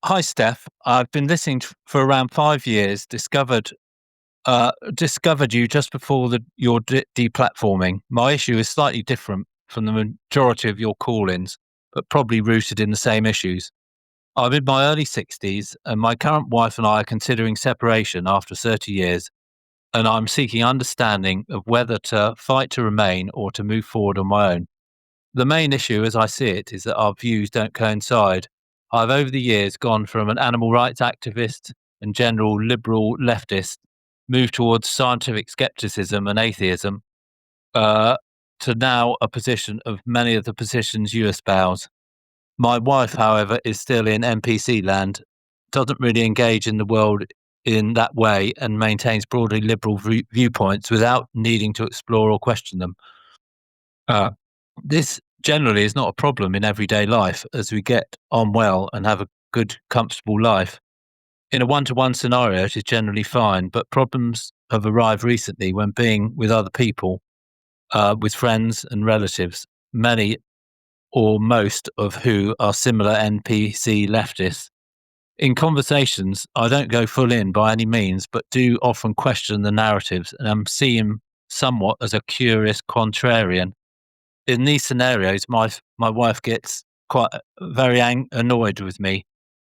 Hi, Steph. I've been listening for around 5 years. Discovered you just before your deplatforming. My issue is slightly different from the majority of your call-ins, but probably rooted in the same issues. I'm in my early 60s, and my current wife and I are considering separation after 30 years, and I'm seeking understanding of whether to fight to remain or to move forward on my own. The main issue, as I see it, is that our views don't coincide. I've over the years gone from an animal rights activist and general liberal leftist, moved towards scientific skepticism and atheism, uh, to now a position of many of the positions you espouse. My wife, however, is still in NPC land, doesn't really engage in the world in that way, and maintains broadly liberal viewpoints without needing to explore or question them. Uh, this generally is not a problem in everyday life as we get on well and have a good, comfortable life. In a one-to-one scenario, it is generally fine, but problems have arrived recently when being with other people, with friends and relatives, many or most of who are similar NPC leftists. In conversations, I don't go full in by any means, but do often question the narratives, and I'm seen somewhat as a curious contrarian. In these scenarios, my wife gets quite very annoyed with me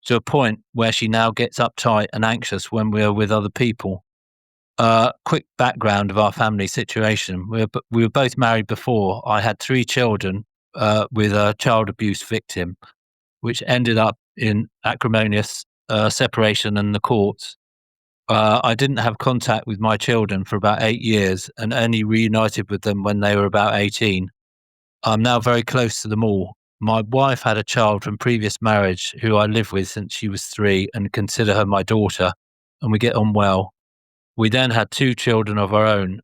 to a point where she now gets uptight and anxious when we are with other people. Quick background of our family situation: we were both married before. I had 3 children with a child abuse victim, which ended up in acrimonious separation and the courts. I didn't have contact with my children for about 8 years and only reunited with them when they were about 18. I'm now very close to them all. My wife had a child from previous marriage who I live with since she was 3 and consider her my daughter, and we get on well. We then had 2 children of our own.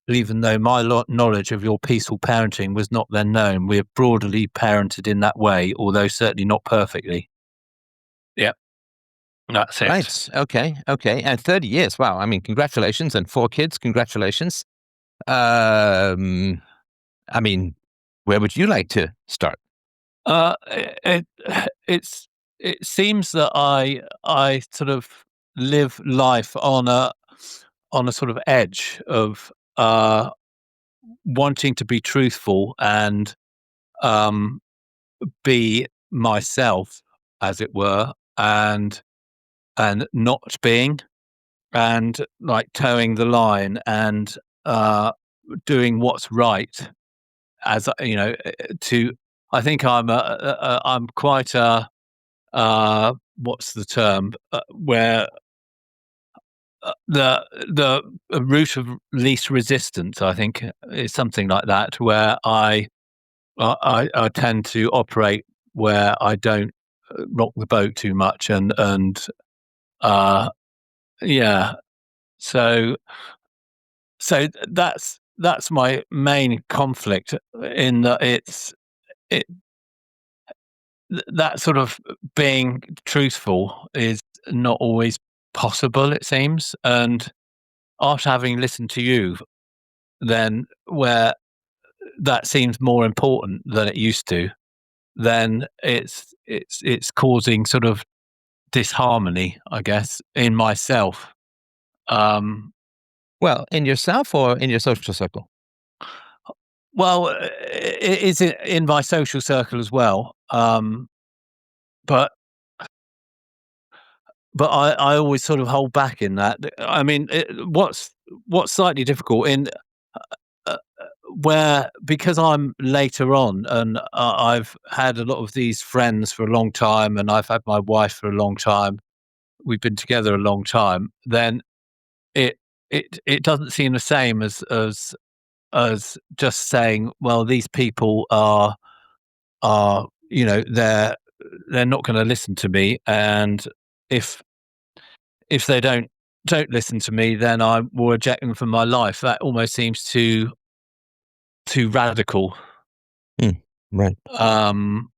Even though my knowledge of your peaceful parenting was not then known, we have broadly parented in that way, although certainly not perfectly. Yeah, that's it. Right. Okay. And 30 years. Wow. I mean, congratulations. And 4 kids. Congratulations. I mean, where would you like to start? It it's it seems that I sort of live life on a sort of edge of wanting to be truthful and um, be myself, as it were, and not being, and like towing the line and uh, doing what's right. As to I think I'm quite a what's the term where the route of least resistance, I think, is something like that, where I tend to operate where I don't rock the boat too much, and uh, yeah, so that's my main conflict in that it that sort of being truthful is not always possible, it seems. And after having listened to you, then where that seems more important than it used to, then it's causing sort of disharmony, I guess, in myself. Um, Well, in yourself or in your social circle? well, it is in my social circle as well. But I always sort of hold back in that. I mean, what's slightly difficult in uh, where, because I'm later on and I've had a lot of these friends for a long time and I've had my wife for a long time. We've been together a long time. Then it it doesn't seem the same as just saying, well, these people are they're not going to listen to me, and if they don't listen to me, then I will reject them from my life. That almost seems too radical. Mm, right. Um,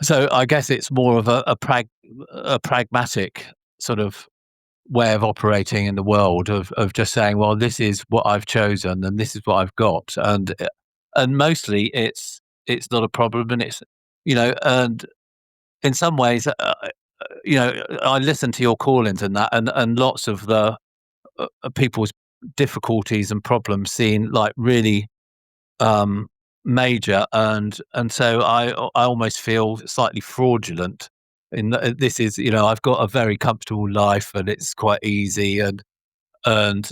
so I guess it's more of a pragmatic sort of way of operating in the world of just saying, well, this is what I've chosen and this is what I've got, and mostly it's not a problem, and it's and in some ways I listen to your call-ins and that, and lots of the people's difficulties and problems seem like really major, and so I almost feel slightly fraudulent in that this is, I've got a very comfortable life and it's quite easy, and and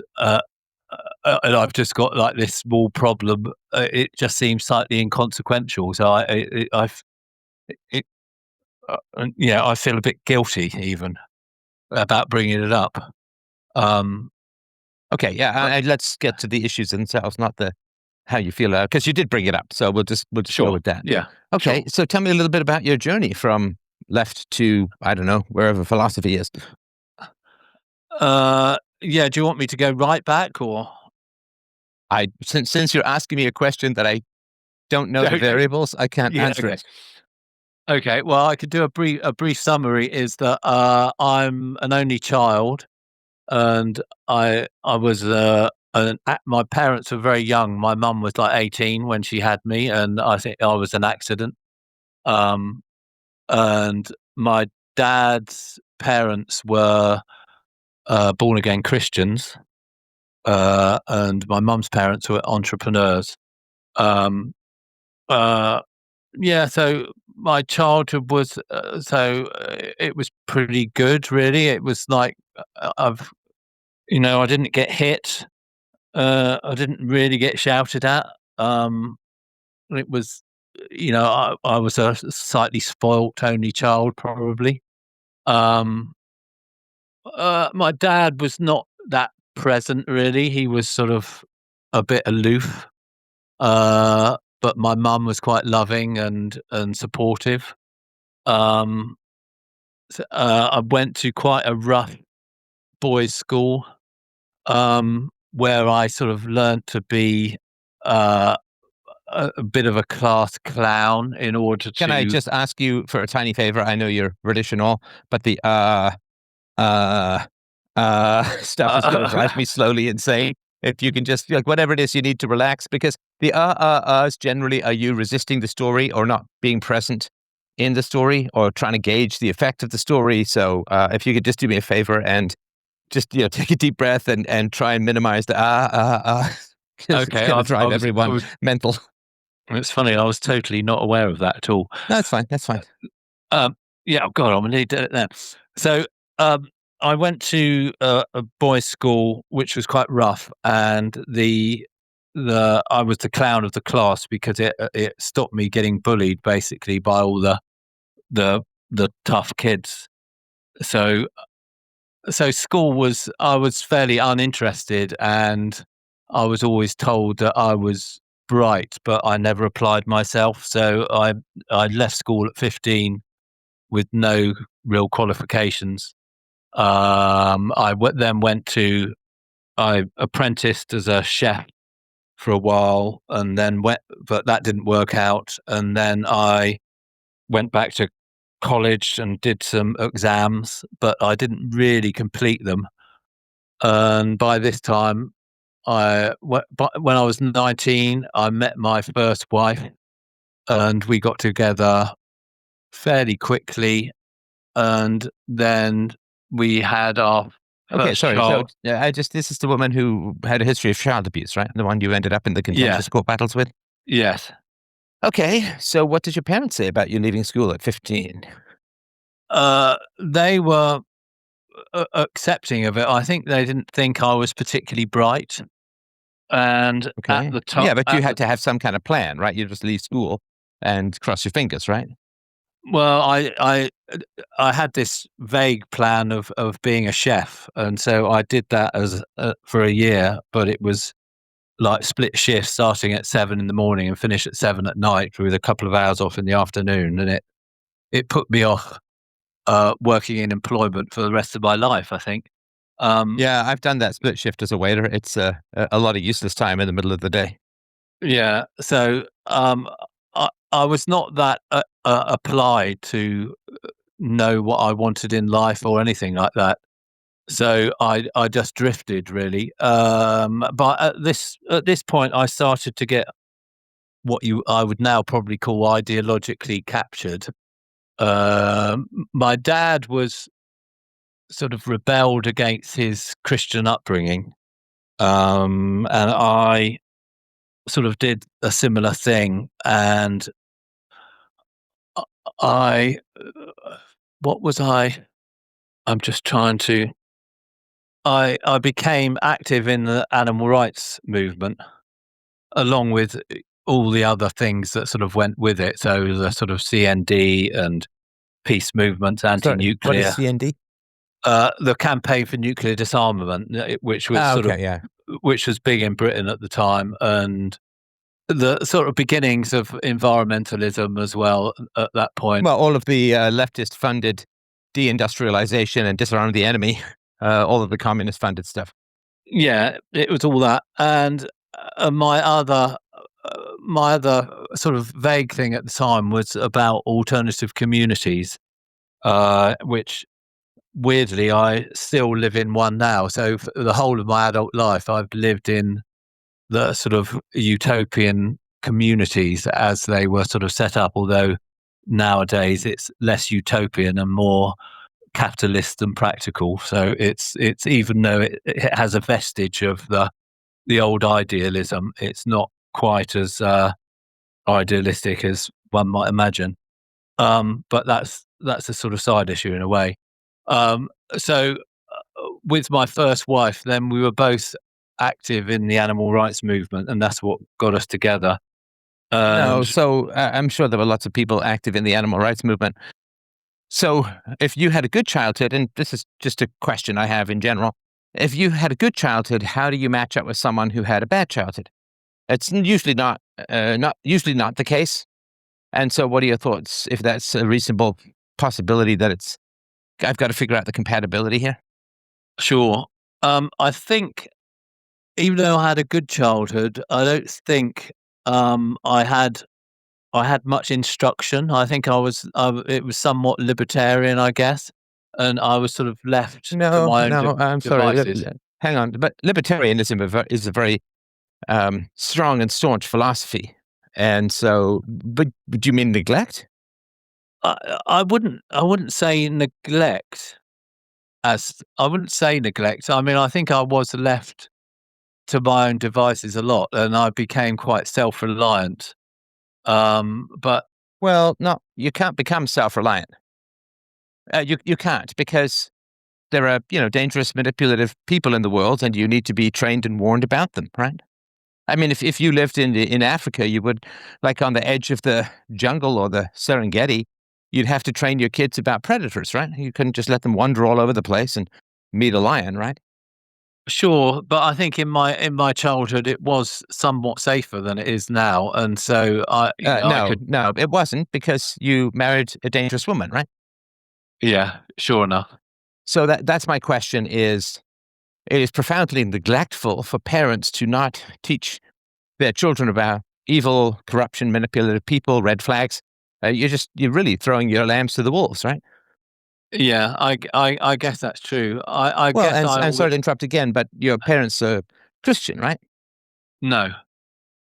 I've just got like this small problem. It just seems slightly inconsequential. So it, I feel a bit guilty even about bringing it up. Um, Okay, yeah, and let's get to the issues themselves, not the how you feel, because you did bring it up. So we'll just go sure. with that. Yeah. Okay, Sure. so tell me a little bit about your journey from left to, I don't know, wherever philosophy is. Yeah. Do you want me to go right back or? Since you're asking me a question that I don't know the Okay. variables, I can't Yeah. answer Okay. it. Okay. Well, I could do a brief summary. Is that I'm an only child, and I was my parents were very young. My mum was like 18 when she had me, and I think I was an accident. Um, and my dad's parents were born again Christians, and my mum's parents were entrepreneurs. Um, uh, yeah, so my childhood was it was pretty good, really. It was like I didn't get hit. I didn't really get shouted at. It was, I was a slightly spoilt only child, probably. Um, my dad was not that present, really. He was sort of a bit aloof. But my mum was quite loving and supportive. Um, I went to quite a rough boys' school, where I sort of learnt to be uh, a bit of a class clown in order Can I to. just ask you for a tiny favor? I know you're British and all, but the uh, stuff is going to drive me slowly insane. If you can just, like, whatever it is you need to relax, because the is generally, are you resisting the story or not being present in the story or trying to gauge the effect of the story? So if you could just do me a favor and just, take a deep breath and try and minimize the because it's Okay, going to I drive was. I everyone was. mental. It's funny. I was totally not aware of that at all. No, it's fine. That's fine. Um, yeah, oh God, I'm gonna need to do it now. So, I went to a boys' school, which was quite rough, and the I was the clown of the class because it stopped me getting bullied basically by all the the tough kids. So school was I was fairly uninterested, and I was always told that I was bright, but I never applied myself. So I left school at 15 with no real qualifications. Then went to I apprenticed as a chef for a while, and then but that didn't work out. And then I went back to college and did some exams, but I didn't really complete them. And by this time, when I was 19, I met my first wife, and we got together fairly quickly, and then we had our Okay, first sorry. So child. this is the woman who had a history of child abuse, right? The one you ended up in the contentious Yes, court battles with? yes. Okay, so what did your parents say about you leaving school at 15? They were accepting of it. I think they didn't think I was particularly bright, and at Okay. the top, Yeah, but you had to have some kind of plan, right? You just leave school and cross your fingers, right? well, I had this vague plan of being a chef, and so I did that as for a year, but it was like split shifts starting at 7 in the morning and finish at 7 at night with a couple of hours off in the afternoon, and it put me off working in employment for the rest of my life, I think. Um, Yeah, I've done that split shift as a waiter. It's a lot of useless time in the middle of the day. yeah, so I was not that applied to know what I wanted in life or anything like that. So I just drifted really. But at this point, I started to get what you I would now probably call ideologically captured. My dad was sort of rebelled against his Christian upbringing, and I sort of did a similar thing. And I, what was I? I'm just trying to. I became active in the animal rights movement, along with all the other things that sort of went with it. So the sort of CND and peace movements, Sorry, what is anti-nuclear, CND? the campaign for nuclear disarmament, which was which was big in Britain at the time, and the sort of beginnings of environmentalism as well at that point. Well, all of the leftist-funded deindustrialization and disarm the enemy, all of the communist-funded stuff. Yeah, it was all that, and my other sort of vague thing at the time was about alternative communities, which weirdly I still live in one now. So for the whole of my adult life, I've lived in the sort of utopian communities as they were sort of set up. Although nowadays it's less utopian and more capitalist and practical. So it's even though it has a vestige of the old idealism, it's not quite as idealistic as one might imagine. But that's a sort of side issue in a way. So with my first wife, then we were both active in the animal rights movement, and that's what got us together. No, so I'm sure there were lots of people active in the animal rights movement. So if you had a good childhood, and this is just a question I have in general, if you had a good childhood, how do you match up with someone who had a bad childhood? It's usually not the case. And so what are your thoughts if that's a reasonable possibility that I've got to figure out the compatibility here? Sure. I think even though I had a good childhood, I don't think I had much instruction. I think it was somewhat libertarian, I guess, and I was sort of left to my own I'm sorry. devices. Hang on, but libertarianism is a very strong and staunch philosophy, and so, but do you mean neglect? I wouldn't say neglect. I wouldn't say neglect. I mean, I think I was left to my own devices a lot, and I became quite self-reliant. But Well, no, you can't become self-reliant. You can't, because there are dangerous, manipulative people in the world, and you need to be trained and warned about them, right? I mean, if you lived in Africa, you would, like on the edge of the jungle or the Serengeti, you'd have to train your kids about predators, right? You couldn't just let them wander all over the place and meet a lion, right? sure, but I think in my childhood it was somewhat safer than it is now, and so I could. No, it wasn't, because you married a dangerous woman, right? Yeah, sure enough. So that's my question is, it is profoundly neglectful for parents to not teach their children about evil, corruption, manipulative people, red flags. You're really throwing your lambs to the wolves, right? Yeah, I guess that's true. I Well, guess and I I'm sorry always to interrupt again, but your parents are Christian, right? no.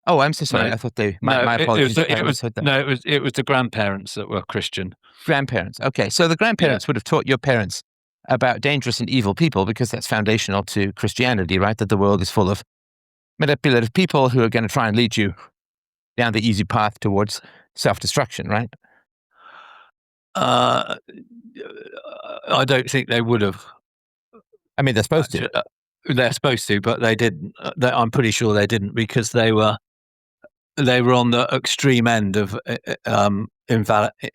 Oh, I'm so sorry. No, I thought they. My, no, my apologies if I it was misheard that. no, it was the grandparents that were Christian. Grandparents. Okay, so the Yeah, grandparents would have taught your parents about dangerous and evil people, because that's foundational to Christianity, right? That the world is full of manipulative people who are going to try and lead you down the easy path towards self-destruction, right? uh, I don't think they would have. I mean, they're supposed to. They're supposed to, but they didn't. I'm pretty sure they didn't, because they were on the extreme end of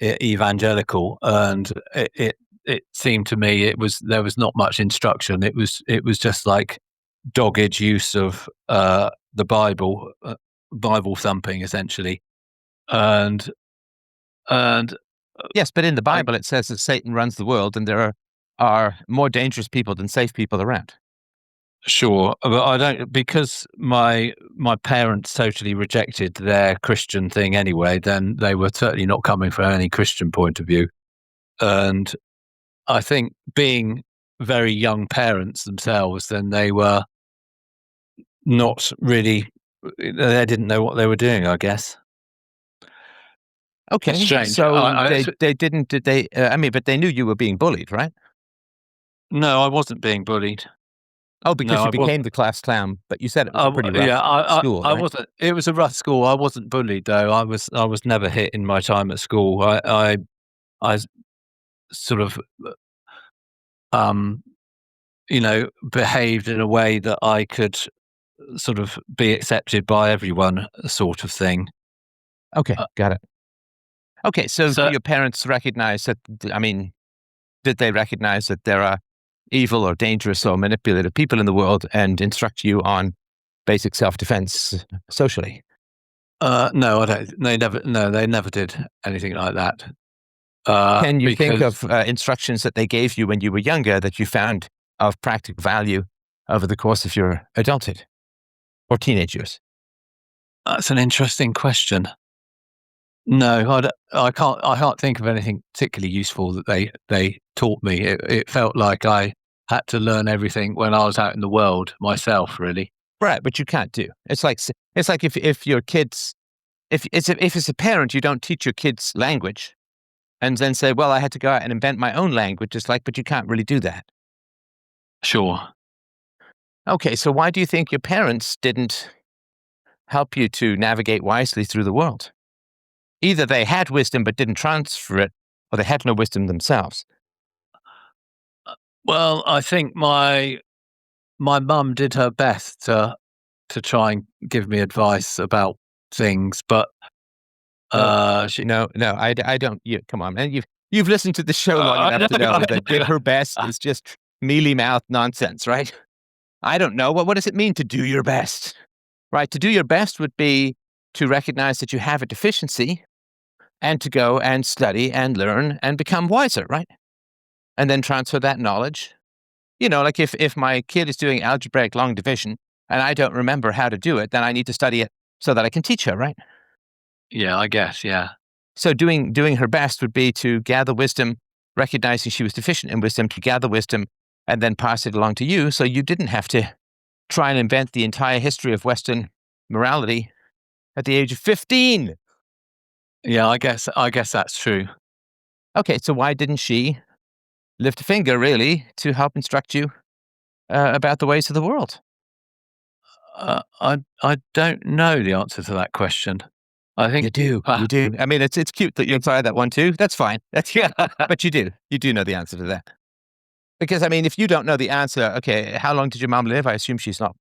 evangelical, and it seemed to me there was not much instruction. It was just like dogged use of the Bible, Bible thumping essentially, and and Yes, but in the I Bible it says that Satan runs the world, and there are more dangerous people than safe people around. sure, but I don't, because my parents totally rejected their Christian thing anyway. Then they were certainly not coming from any Christian point of view, and I think being very young parents themselves, then they were not really. They didn't know what they were doing, I guess. Okay, It's strange. so they didn't. Did they? I mean, but they knew you were being bullied, right? No, I wasn't being bullied. Oh, because No, you I became wasn't. the class clown, but you said it was a pretty rough Yeah, school, I right? wasn't. It was a rough school. I wasn't bullied though. I was never hit in my time at school. I sort of, um, behaved in a way that I could sort of be accepted by everyone, sort of thing. Okay, Uh, got it. Okay, so do so your parents recognize that? I mean, did they recognize that there are evil or dangerous or manipulative people in the world and instruct you on basic self-defense socially? no, I don't. They never. No, they never did anything like that. Can you think Because of instructions that they gave you when you were younger that you found of practical value over the course of your adulthood or teenage years? that's an interesting question. No, I can't. I can't think of anything particularly useful that they taught me. It felt like I had to learn everything when I was out in the world myself. Really. Right, but you can't do. It's like if your kids if it's a parent, you don't teach your kids language and then say, "Well, I had to go out and invent my own language." It's like, but you can't really do that. Sure. Okay, so why do you think your parents didn't help you to navigate wisely through the world? Either they had wisdom but didn't transfer it, or they had no wisdom themselves. Well, I think my mum did her best to try and give me advice about things, but No, she. no, I don't. You, come on, man. You've listened to the show long I enough to know know, that did her best is just mealy mouth nonsense, right? I don't know. What does it mean to do your best? Right? To do your best would be to recognize that you have a deficiency and to go and study and learn and become wiser, right? And then transfer that knowledge. You know, like if my kid is doing algebraic long division and I don't remember how to do it, then I need to study it so that I can teach her, right? Yeah, I guess. Yeah. So doing her best would be to gather wisdom, recognizing she was deficient in wisdom, to gather wisdom and then pass it along to you so you didn't have to try and invent the entire history of Western morality at the age of 15. Yeah, I guess that's true. Okay, so why didn't she lift a finger, really, to help instruct you about the ways of the world? I don't know the answer to that question. I You think do, you do. I mean, it's cute that you tried that one too. That's fine. That's yeah, but you do know the answer to that. Because I mean, if you don't know the answer, okay, how long did your mom live? I assume she's not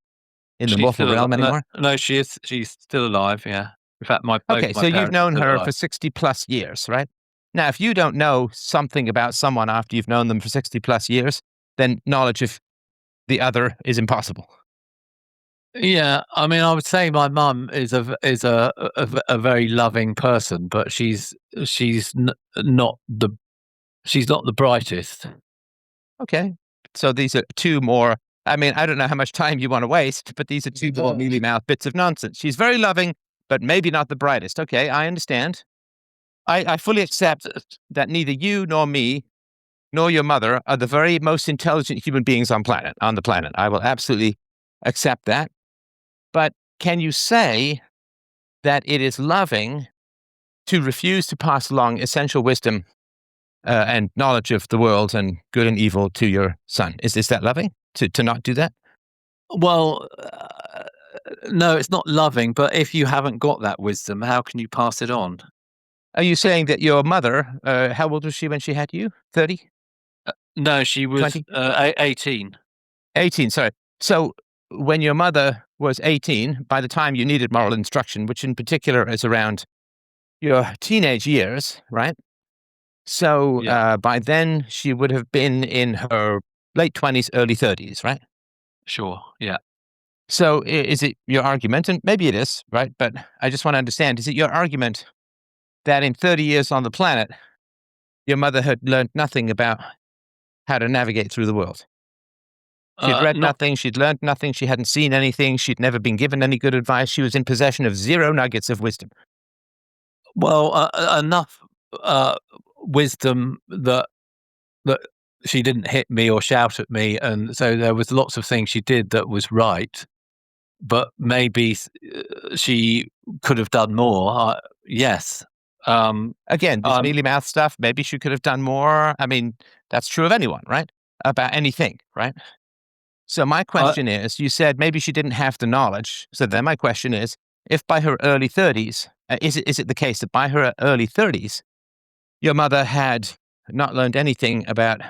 in the she's mortal still realm alive. No, anymore. no, she is. She's still alive. Yeah. In fact, both Okay, my so you've parents are known still her alive. for 60 plus years, right? Now, if you don't know something about someone after you've known them for 60 plus years, then knowledge of the other is impossible. Yeah, I mean, I would say my mum is a very loving person, but not the she's not the brightest. Okay. So these are two more. I mean, I don't know how much time you want to waste, but these are two more mealy mouth bits of nonsense. She's very loving, but maybe not the brightest. Okay, I understand. I fully accept that neither you nor me nor your mother are the very most intelligent human beings on the planet. I will absolutely accept that. But can you say that it is loving to refuse to pass along essential wisdom and knowledge of the world and good and evil to your son? Is that loving to not do that? Well, no, it's not loving, but if you haven't got that wisdom, how can you pass it on? Are you saying that your mother, how old was she when she had you? 30, No, she was 20, 18. 18? Sorry. So when your mother was 18, by the time you needed moral instruction, which in particular is around your teenage years, right? So Yeah, by then she would have been in her late 20s, early 30s, right? sure. Yeah. So is it your argument, and maybe it is, right? But I just want to understand, is it your argument that in 30 years on the planet, your mother had learned nothing about how to navigate through the world? She'd read Not nothing, she'd learned nothing, she hadn't seen anything, she'd never been given any good advice, she was in possession of zero nuggets of wisdom. well enough wisdom that she didn't hit me or shout at me, and so there was lots of things she did that was right, but maybe she could have done more. Yes. Again, this mealy mouth stuff, maybe she could have done more. I mean, that's true of anyone, right? About anything, right? So my question is, you said maybe she didn't have the knowledge. So then my question is, if by her early 30s, is it the case that by her early 30s, your mother had not learned anything about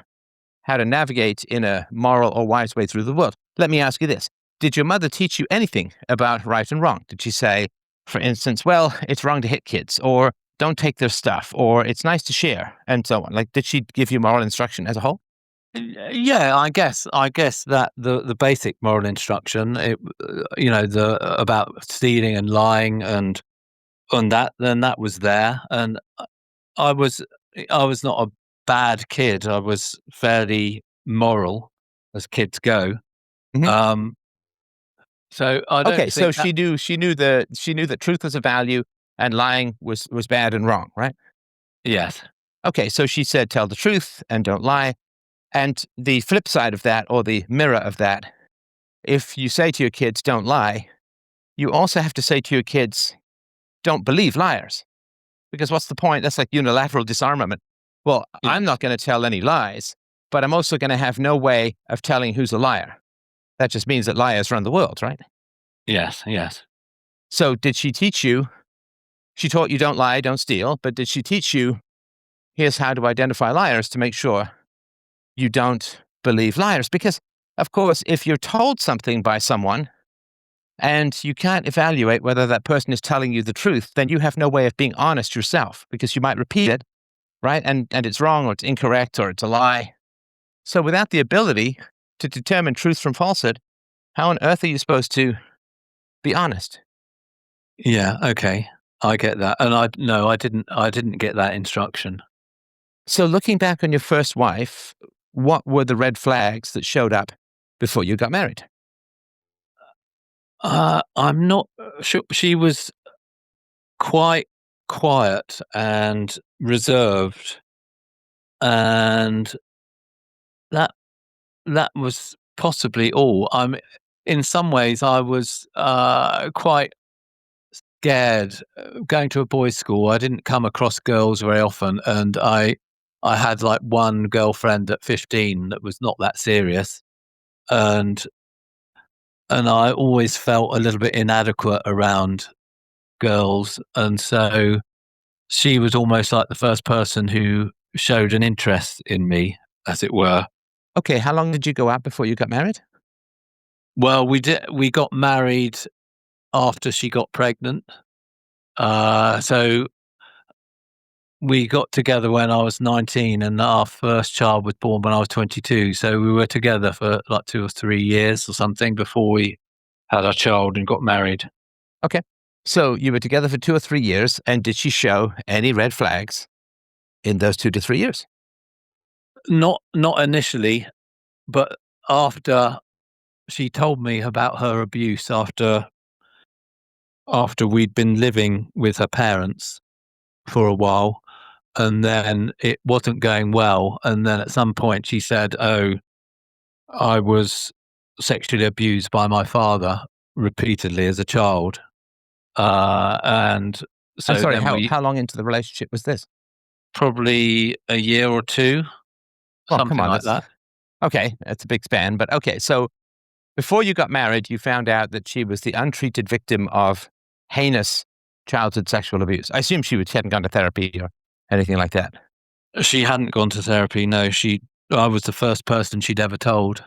how to navigate in a moral or wise way through the world? Let me ask you this. Did your mother teach you anything about right and wrong? Did she say, for instance, well, it's wrong to hit kids, or don't take their stuff, or it's nice to share, and so on? Like, did she give you moral instruction as a whole? Yeah, I guess that the basic moral instruction, about stealing and lying and that was there, and I was I was not a bad kid. I was fairly moral as kids go. Mhm. Um, so I Okay, don't so think that. she knew that truth was a value and lying was bad and wrong, right? Yes, Okay, so she said tell the truth and don't lie. And the flip side of that, or the mirror of that, if you say to your kids don't lie, you also have to say to your kids don't believe liars. Because what's the point? That's like unilateral disarmament. Well, y- I'm not going to tell any lies, but I'm also going to have no way of telling who's a liar. That just means that liars run the world, right? yes, yes. So did she teach you? She taught you don't lie, don't steal, but did she teach you here's how to identify liars to make sure you don't believe liars? Because, of course, if you're told something by someone and you can't evaluate whether that person is telling you the truth, then you have no way of being honest yourself because you might repeat it, right? And it's wrong or it's incorrect or it's a lie. So without the ability to determine truth from falsehood, how on earth are you supposed to be honest? Yeah, okay. I get that. And I didn't get that instruction. So looking back on your first wife, what were the red flags that showed up before you got married? I'm not sure. She was quite quiet and reserved, and that that was possibly all. In some ways, I was quite scared going to a boys' school. I didn't come across girls very often, and I had like one girlfriend at 15 that was not that serious, and I always felt a little bit inadequate around girls, and so she was almost like the first person who showed an interest in me, as it were. Okay, how long did you go out before you got married? Well, we got married after she got pregnant. So we got together when I was 19 and our first child was born when I was 22. So we were together for like 2 or 3 years or something before we had our child and got married. Okay. So you were together for 2 or 3 years, and did she show any red flags in those 2 to 3 years? Not initially, but after she told me about her abuse after we'd been living with her parents for a while, and then it wasn't going well, and then at some point she said, "Oh, I was sexually abused by my father repeatedly as a child." And I'm so sorry, then we how long into the relationship was this? probably a year or 2, Well, come something on, like that's that. okay. That's a big span, but okay. So before you got married, you found out that she was the untreated victim of heinous childhood sexual abuse. I assume she hadn't gone to therapy or anything like that. She hadn't gone to therapy, no, I was the first person she'd ever told.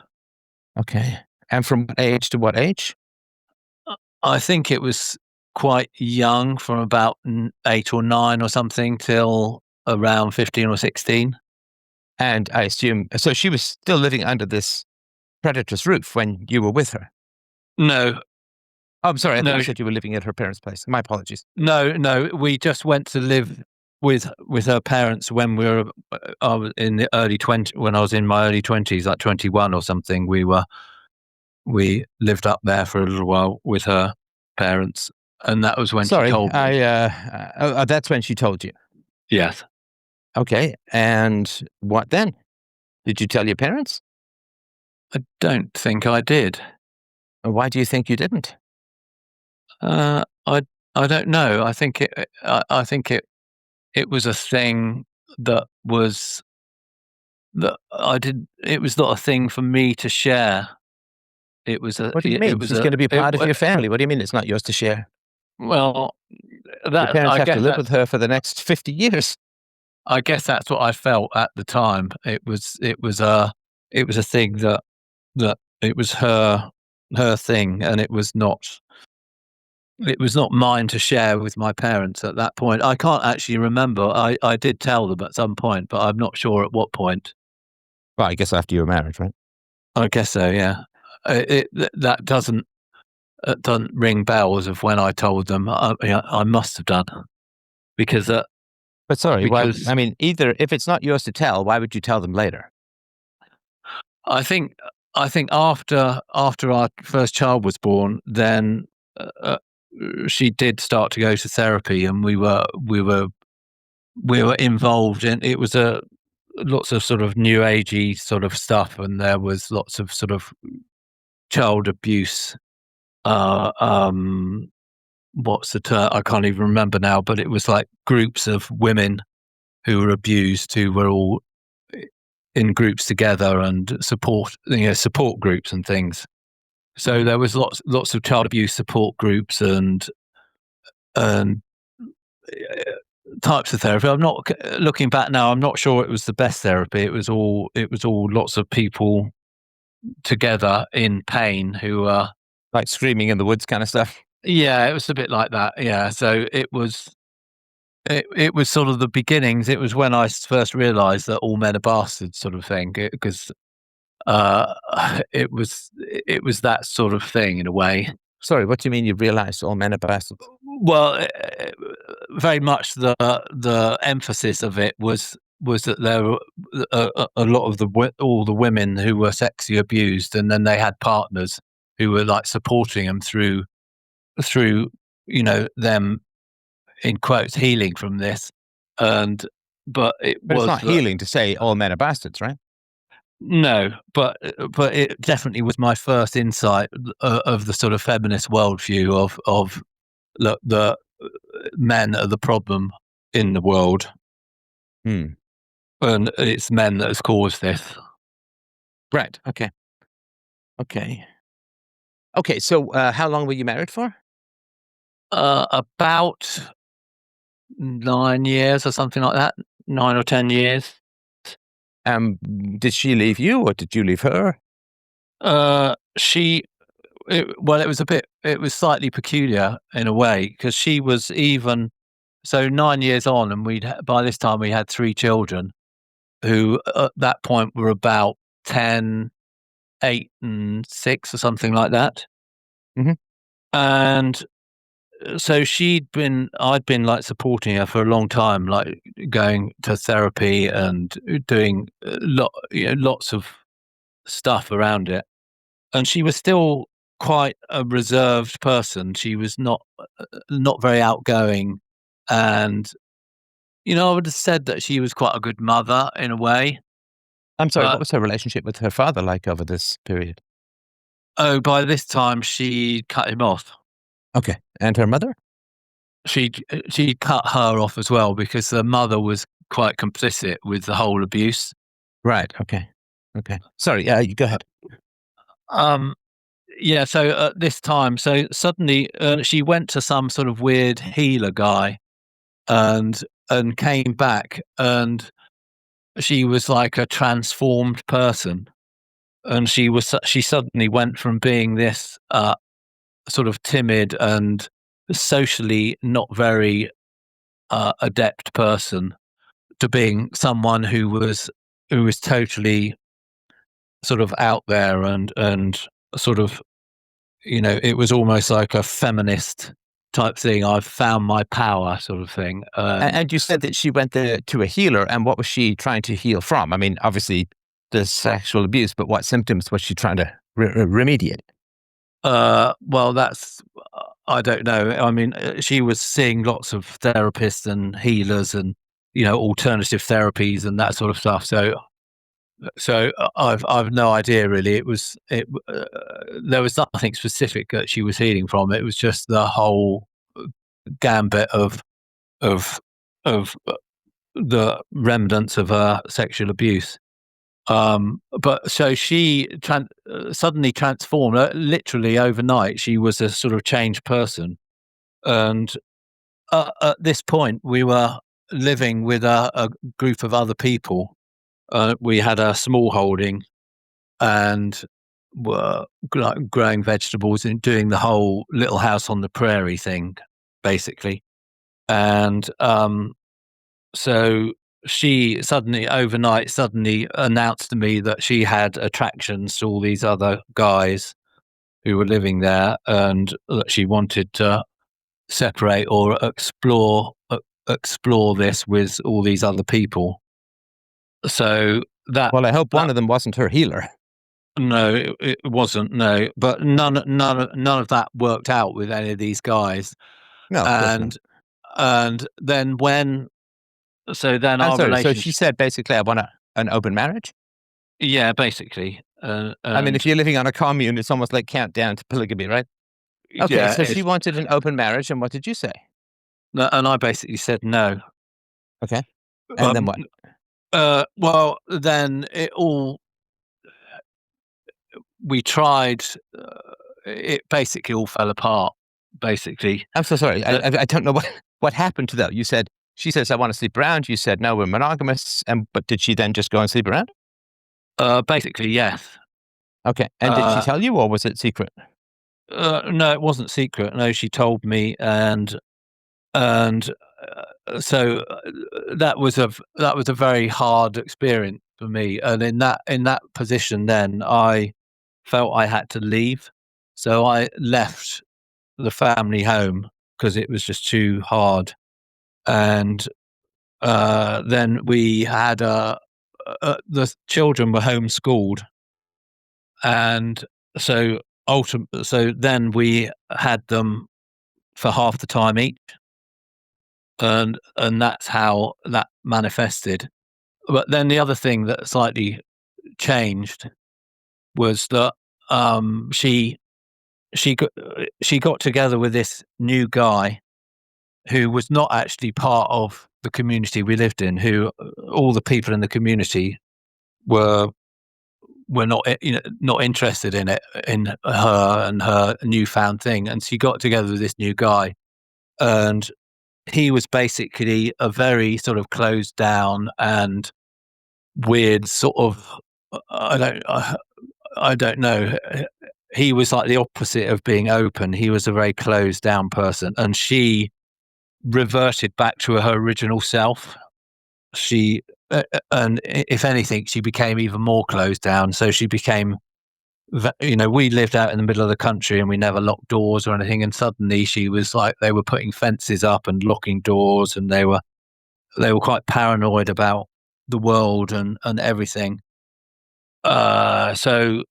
Okay. And from what age to what age? I think it was quite young, from about 8 or 9 or something till around 15 or 16. And I assume, so she was still living under this predator's roof when you were with her. No, Oh, I'm sorry. I thought no, you said you were living at her parents' place. My apologies. no, we just went to live with her parents when we were I was in the early 20 when I was in my early 20s, like 21 or something. We lived up there for a little while with her parents, and that was when she Sorry. told me. That's when she told you. Yes. Okay. And what then? Did you tell your parents? I don't think I did. Why do you think you didn't? I don't know. I think it. it was a thing that was that I did. It was not a thing for me to share. It was a. What do you It mean? was She's a. going to be It, part of your family. What do you mean it's not yours to share? well, Your that parents I have to guess live with her for the next 50 years. I guess that's what I felt at the time. It was a thing that it was her thing, and it was not mine to share with my parents at that point. I can't actually remember. I did tell them at some point, but I'm not sure at what point. Well, I guess after you were married, right? I guess so. Yeah, that doesn't ring bells of when I told them. I must have done because But sorry, why? because I mean, either if it's not yours to tell, why would you tell them later? I think I think after our first child was born, then she did start to go to therapy, and we were involved in it. Was a lots of sort of new agey sort of stuff, and there was lots of sort of child abuse. Uh, um, what's the term? I can't even remember now, but it was like groups of women who were abused, who were all in groups together and support groups and things. So there was lots of child abuse support groups and types of therapy. I'm not looking back now. I'm not sure it was the best therapy. It was all lots of people together in pain who are Like screaming in the woods kind of stuff. yeah. It was a bit like that. Yeah. So it was sort of the beginnings. It was when I first realised that all men are bastards, sort of thing. Because uh, it was that sort of thing in a way. Sorry, what do you mean you realized all men are bastards? Well, very much the emphasis of it was that there were a lot of all the women who were sexually abused, and then they had partners who were like supporting them through them in quotes healing from this, and but it But it's was not healing to say all men are bastards, right? no, but it definitely was my first insight of the sort of feminist worldview of look, the men are the problem in the world, Hmm. and it's men that has caused this. Right. Okay. Okay. Okay. So, how long were you married for? About 9 years or something like that, 9 or 10 years. Um, did she leave you, or did you leave her? She, well, it was slightly peculiar in a way because she was even so 9 years on, and by this time we had three children who at that point were about 10, 8, and 6 or something like that. Mhm. And so I'd been like supporting her for a long time, like going to therapy and doing lots of stuff around it. And she was still quite a reserved person. She was not very outgoing, and I would have said that she was quite a good mother in a way. I'm sorry. What But was her relationship with her father like over this period? oh, by this time she cut him off. Okay. And her mother? She cut her off as well because the mother was quite complicit with the whole abuse. Right. Okay. Okay. Sorry. Yeah. You go ahead. Um, yeah. So at this time, so suddenly she went to some sort of weird healer guy, and came back, and she was like a transformed person, and she suddenly went from being this sort of timid and socially not very adept person to being someone who was totally sort of out there and sort of it was almost like a feminist type thing. I've found my power sort of thing. And you said that she went there to a healer, and what was she trying to heal from? I mean, obviously, the sexual abuse, but what symptoms was she trying to remediate? Well, that's I don't know. I mean, she was seeing lots of therapists and healers and alternative therapies and that sort of stuff. So I've no idea really. There was nothing specific that she was healing from. It was just the whole gambit of of the remnants of her sexual abuse. But so she suddenly transformed. Literally overnight, she was a sort of changed person. And at this point, we were living with a group of other people. We had a small holding and were growing vegetables and doing the whole little house on the prairie thing, basically. And so she overnight announced to me that she had attractions to all these other guys who were living there, and that she wanted to separate or explore this with all these other people. So Well, I hope one of them wasn't her healer. No, it wasn't. No, but none of that worked out with any of these guys. No, of course not. And then then I'm our sorry. So she relationship. said basically, I want an open marriage. Yeah, basically. I mean, if you're living on a commune, it's almost like countdown to polygamy, right? Okay, yeah, so she wanted an open marriage, and what did you say? and I basically said no. Okay, and then what? Well, then we tried. It basically all fell apart. Basically, I'm so sorry. so, I don't know what happened to that. You said she says I want to sleep around. You said no, we're monogamous. But did she then just go and sleep around? basically, yes. Okay, and did she tell you, or was it secret? No, it wasn't secret. No, she told me, and so that was a very hard experience for me. And in that position, then I felt I had to leave, so I left the family home because it was just too hard. And then we had the children were homeschooled, and so so then we had them for half the time each, and that's how that manifested. But then the other thing that slightly changed was that she she got together with this new guy who was not actually part of the community we lived in. Who all the people in the community were not not interested in her and her newfound thing. And she got together with this new guy, and he was basically a very sort of closed down and weird sort of I don't know. He was like the opposite of being open. He was a very closed down person, and she reverted back to her original self. She and if anything, she became even more closed down. So she became, we lived out in the middle of the country and we never locked doors or anything. And suddenly she was like, they were putting fences up and locking doors, and they were quite paranoid about the world and everything. So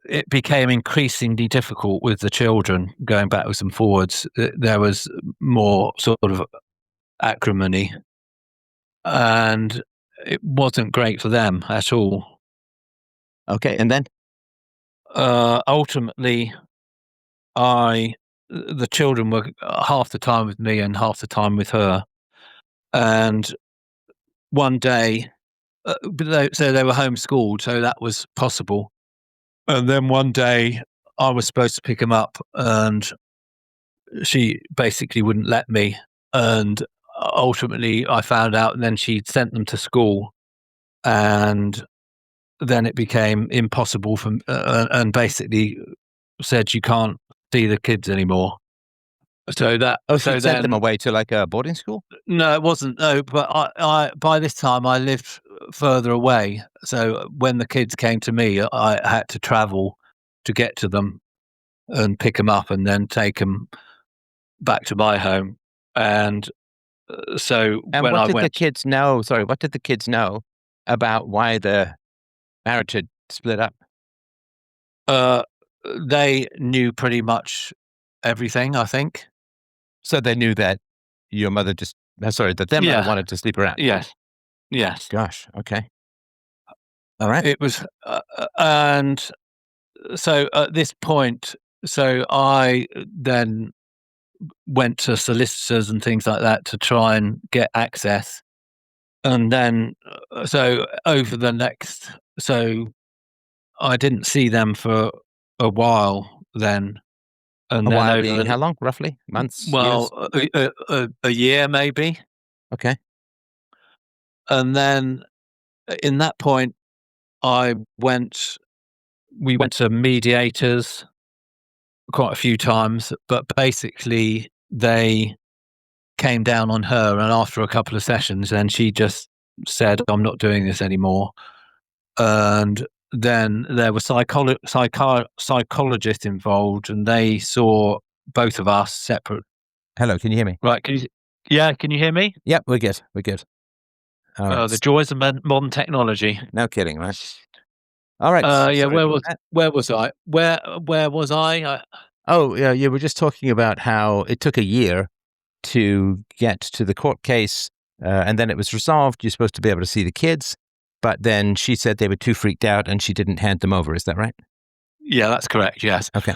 it became increasingly difficult with the children going backwards and forwards. There was more sort of acrimony, and it wasn't great for them at all. Okay, and then Ultimately, the children were half the time with me and half the time with her. And one day, so they were homeschooled, so that was possible. And then one day, I was supposed to pick them up, and she basically wouldn't let me. And ultimately, I found out, and then she sent them to school, and then it became impossible for and basically said you can't see the kids anymore. So that she sent them away to like a boarding school. no, it wasn't. No, but I by this time I lived further away. So when the kids came to me, I had to travel to get to them and pick them up and then take them back to my home. And so And when what I did the went, kids know? Sorry, what did the kids know about why the marriage had split up? uh, they knew pretty much everything, I think. So they knew that your mother just that their mother Yeah. wanted to sleep around. Yes. Yes. Gosh. Okay. All right. It was, and so at this point, so I then went to solicitors and things like that to try and get access. And then, so over the next, so I didn't see them for a while then. And A then while over being how the, long, roughly? Months, years? well, a year maybe. Okay. And then in that point, I went, we went to mediators quite a few times, but basically they came down on her. And after a couple of sessions, then she just said, I'm not doing this anymore. And then there were psychologists involved, and they saw both of us separate. Hello, can you hear me? Right? Yeah, can you hear me? Yep, we're good. We're good. All right. The joys of modern technology. No kidding, right? All right. Yeah. Sorry Where about was that. where was I? Where was I? Oh, yeah, you were just talking about how it took a year to get to the court case, and then it was resolved. You're supposed to be able to see the kids, but then she said they were too freaked out and she didn't hand them over. Is that right? Yeah, that's correct. Yes. Okay.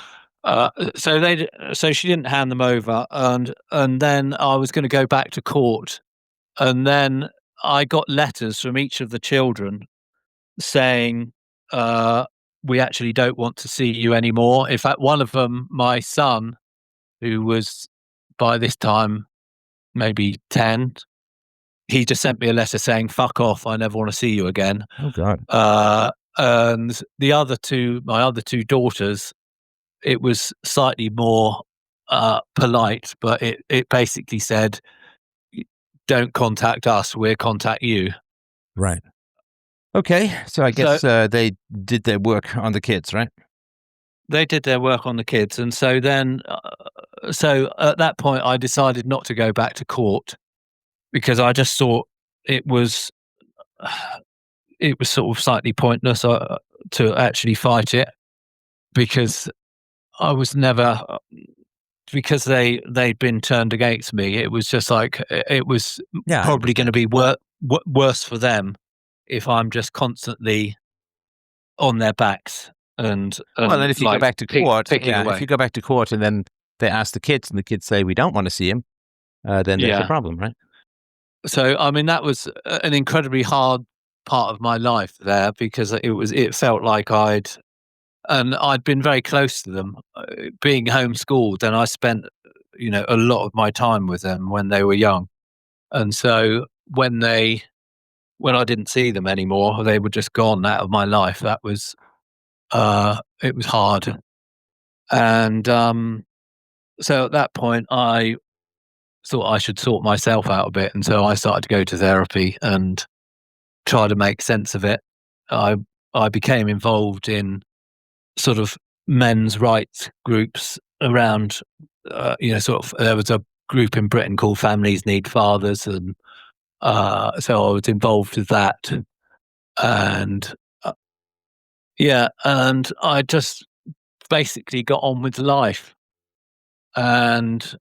So she didn't hand them over, and then I was going to go back to court, and then I got letters from each of the children saying, "We actually don't want to see you anymore." In fact, one of them, my son, who was by this time maybe 10, he just sent me a letter saying, "Fuck off! I never want to see you again." Oh, God. And the other two, my other two daughters, it was slightly more polite, but it basically said, "Don't contact us; we'll contact you." Right. Okay. So I So guess they did their work on the kids, right? they did their work on the kids, and so then, so at that point, I decided not to go back to court because I just thought it was it was sort of slightly pointless to actually fight it because I was never because they'd been turned against me. It was just like it was Yeah. probably going to be worse for them if I'm just constantly on their backs Well, and and if you go like back to court, picking yeah, if you away. go back to court and then they ask the kids and the kids say, we don't want to see him, then there's a Yeah. problem, right? So I mean that was an incredibly hard part of my life there because it felt like I'd been very close to them. Being homeschooled, and I spent, a lot of my time with them when they were young. And so when I didn't see them anymore, they were just gone out of my life. That was, it was hard. And so at that point, I thought I should sort myself out a bit. And so I started to go to therapy and try to make sense of it. I I became involved in sort of men's rights groups around, sort of there was a group in Britain called Families Need Fathers, and so I was involved with that, and yeah, and I just basically got on with life, and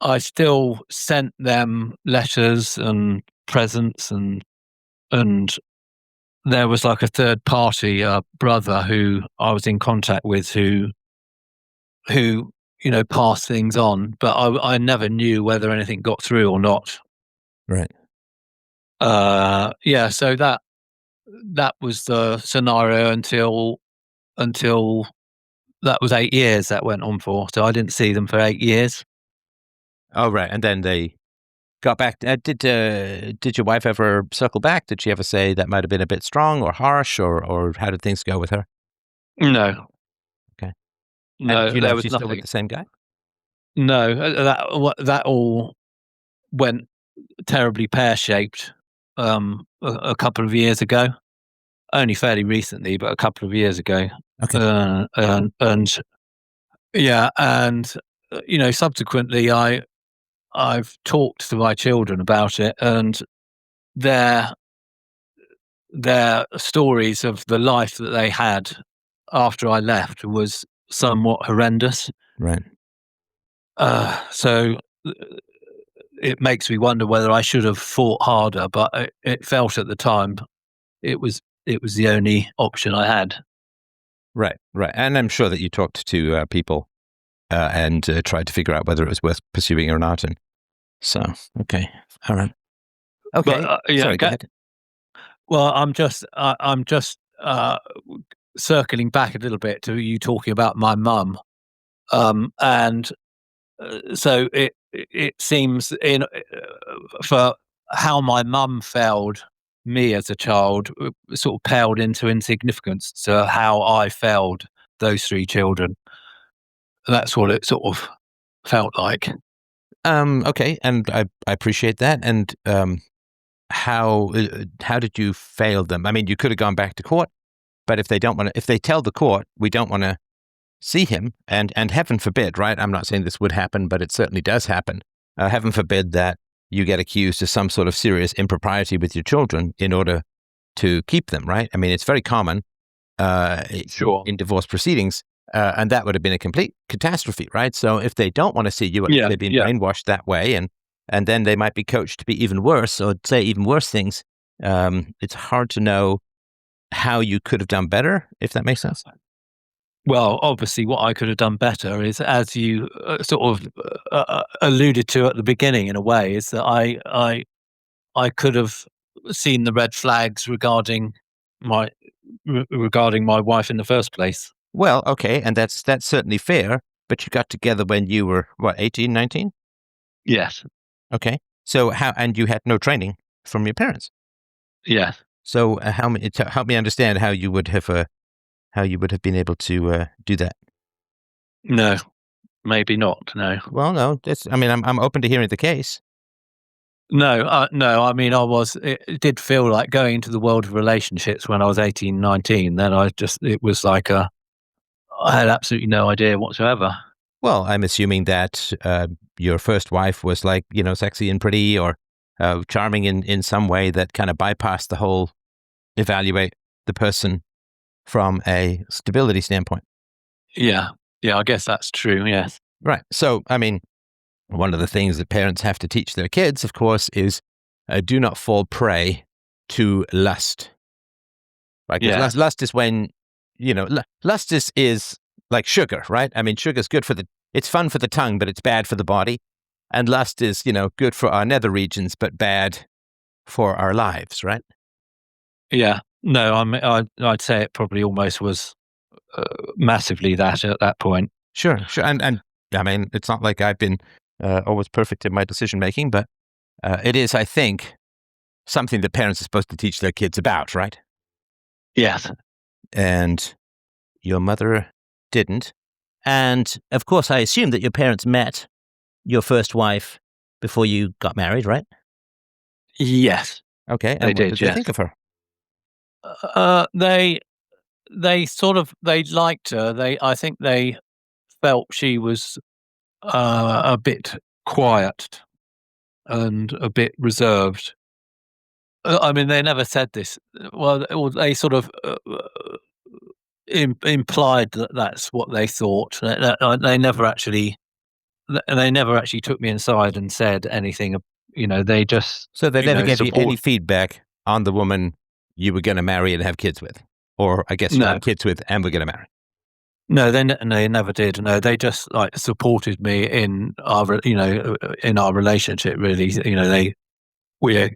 I still sent them letters and presents, and there was like a third party, brother who I was in contact with who pass things on, but I never knew whether anything got through or not. Right. Yeah, so that was the scenario until that was 8 years that went on for. So I didn't see them for 8 years. Oh, right. And then they got back. Did your wife ever circle back? Did she ever say that might have been a bit strong or harsh, or how did things go with her? No, Okay. And do no, you know there if was she's still with nothing. the same guy? No, that all went terribly pear shaped. A couple of years ago, only fairly recently, but a couple of years ago, Okay. and yeah, and subsequently, I've talked to my children about it, and their their stories of the life that they had after I left was somewhat horrendous. Right. So it makes me wonder whether I should have fought harder, but it felt at the time it was the only option I had. Right. Right. And I'm sure that you talked to people and tried to figure out whether it was worth pursuing or not. And so, okay. All right. Okay. Yeah, Sorry, go ahead. well, I'm just circling back a little bit to you talking about my mum, and so it seems for how my mum failed me as a child, sort of paled into insignificance to how I failed those three children. That's what it sort of felt like. Okay, and I appreciate that. And how did you fail them? I mean, you could have gone back to court, but if they don't want to, if they tell the court we don't want to see him, and heaven forbid, right? I'm not saying this would happen, but it certainly does happen. Heaven forbid that you get accused of some sort of serious impropriety with your children in order to keep them, right? I mean, it's very common Sure. in divorce proceedings, and that would have been a complete catastrophe, right? So if they don't want to see you, Yeah, they've been yeah. brainwashed that way, and then they might be coached to be even worse or say even worse things. It's hard to know how you could have done better, if that makes sense. Well, obviously, what I could have done better is, as you sort of alluded to at the beginning, in a way, is that I could have seen the red flags my regarding my wife in the first place. Well, okay, and that's certainly fair, but you got together when you were, what, 18, 19? Yes, Okay. So how, and you had no training from your parents. yes. So help me understand how you would have been able to do that. No, maybe not. No, Well, no, I mean, I'm open to hearing the case. no, no. I mean, it did feel like going into the world of relationships when I was 18, 19. Then it was like I had absolutely no idea whatsoever. Well, I'm assuming that your first wife was like, sexy and pretty or charming in some way that kind of bypassed the whole evaluate the person from a stability standpoint. Yeah, yeah. I guess that's true. Yes. Right. So, I mean, one of the things that parents have to teach their kids, of course, is do not fall prey to lust. Right? Because Yes. lust is when, lust is like sugar, right? I mean, sugar's good it's fun for the tongue, but it's bad for the body. And lust is, good for our nether regions, but bad for our lives, right? Yeah. No, I'd say it probably almost was massively that at that point. Sure, sure. And I mean, it's not like I've been always perfect in my decision making, but it is, I think, something that parents are supposed to teach their kids about, right? Yes. And your mother didn't. And of course, I assume that your parents met your first wife before you got married, right? Yes, Okay. they And what did. did they Yes. think of her? Uh, they they liked her. I think they felt she was a bit quiet and a bit reserved. I mean, they never said this. Well, or they sort of implied that that's what they thought. They never actually took me inside and said anything. They just So they never gave you any support. feedback on the woman you were going to marry and have kids with, or I guess you No, had kids with and were going to marry. no, they never did. No, they just like supported me in in our relationship. Really, we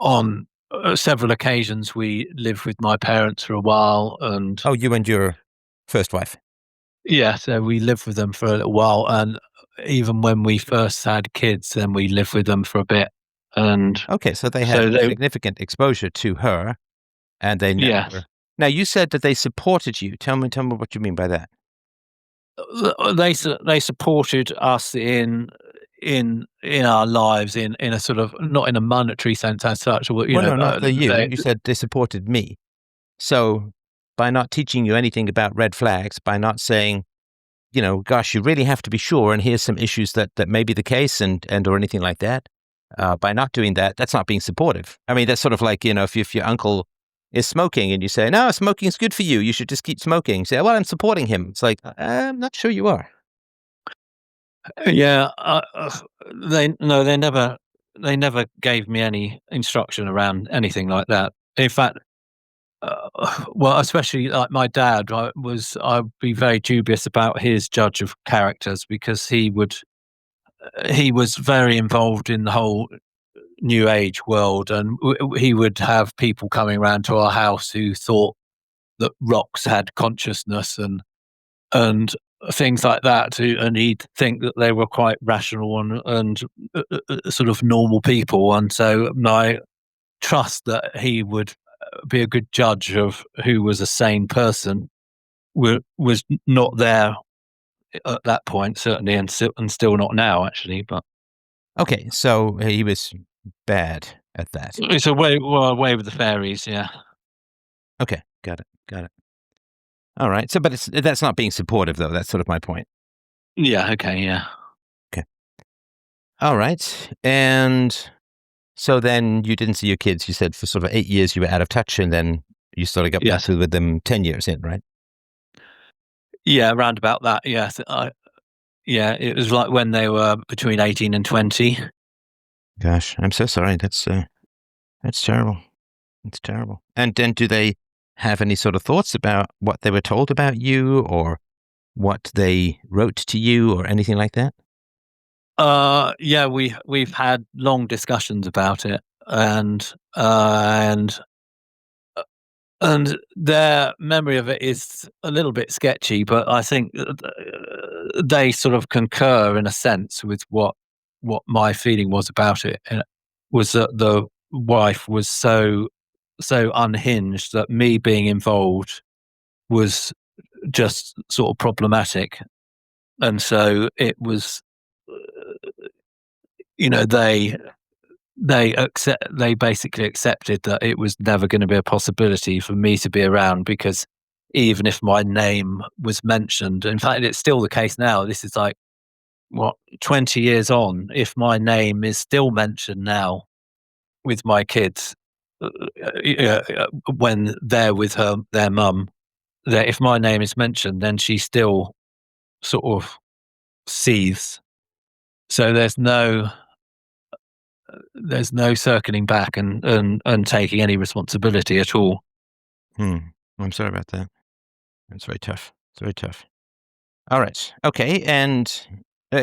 on several occasions we lived with my parents for a while, and Oh, you and your first wife. yeah, so we lived with them for a little while, and even when we first had kids, then we lived with them for a bit, and Okay, so they had so they significant exposure to her, and they yes. never. Now you said that they supported you. Tell me what you mean by that. They supported us in our lives in a sort of not in a monetary sense as such, or Well, no, not the you. they You said they supported me. So by not teaching you anything about red flags, by not saying, gosh, you really have to be sure, and here's some issues that may be the case, and or anything like that. By not doing that, that's not being supportive. I mean, that's sort of like if your uncle is smoking and you say, no, smoking is good for you. You should just keep smoking. Say, well, I'm supporting him. It's like I'm not sure you are. yeah, they no, they never gave me any instruction around anything like that. In fact, well, especially like my dad, I'd be very dubious about his judge of characters because he was very involved in the whole New Age world, and he would have people coming around to our house who thought that rocks had consciousness and things like that, and he'd think that they were quite rational and sort of normal people, and so my trust that he would be a good judge of who was a sane person was not there at that point, certainly, and still not now, actually. But Okay, so he was bad at that. it's a way with the fairies, yeah. Okay, got it, got it. All right, so but that's not being supportive, though. That's sort of my point. Yeah, okay, yeah. Okay. All right, and so then you didn't see your kids. You said for sort of 8 years you were out of touch, and then you sort of got back Yes. with them 10 years in, right? Yeah, around about that, yes. Yeah, it was like when they were between 18 and 20. Gosh, I'm so sorry. That's terrible. It's terrible. And then do they have any sort of thoughts about what they were told about you or what they wrote to you or anything like that? Yeah, we've had long discussions about it, and their memory of it is a little bit sketchy, but I think they sort of concur in a sense with what my feeling was about it. And it was that the wife was so unhinged that me being involved was just sort of problematic, and so it was, you know, they basically accepted that it was never going to be a possibility for me to be around, because even if my name was mentioned, in fact it's still the case now, this is like what, 20 years on, if my name is still mentioned now with my kids, when they're with their mum, that if my name is mentioned, then she still sort of seethes. So there's no circling back and taking any responsibility at all. Hmm. I'm sorry about that. It's very tough. It's very tough. All right. Okay. And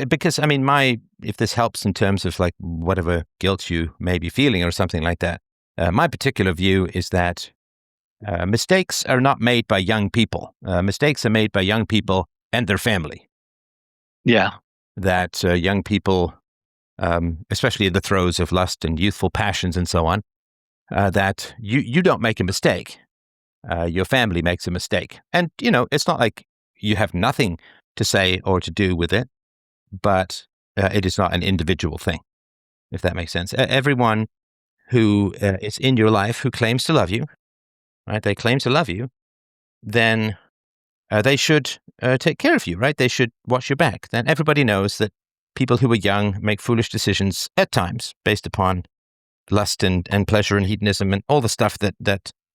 because, I mean, if this helps in terms of like whatever guilt you may be feeling or something like that, my particular view is that mistakes are not made by young people. Mistakes are made by young people and their family. Yeah. That young people, especially in the throes of lust and youthful passions and so on, that you don't make a mistake. Your family makes a mistake. And, you know, it's not like you have nothing to say or to do with it, but it is not an individual thing, if that makes sense. Everyone who is in your life who claims to love you, right? They claim to love you, then they should take care of you, right? They should watch your back. Then everybody knows that people who are young make foolish decisions at times based upon lust and pleasure and hedonism and all the stuff that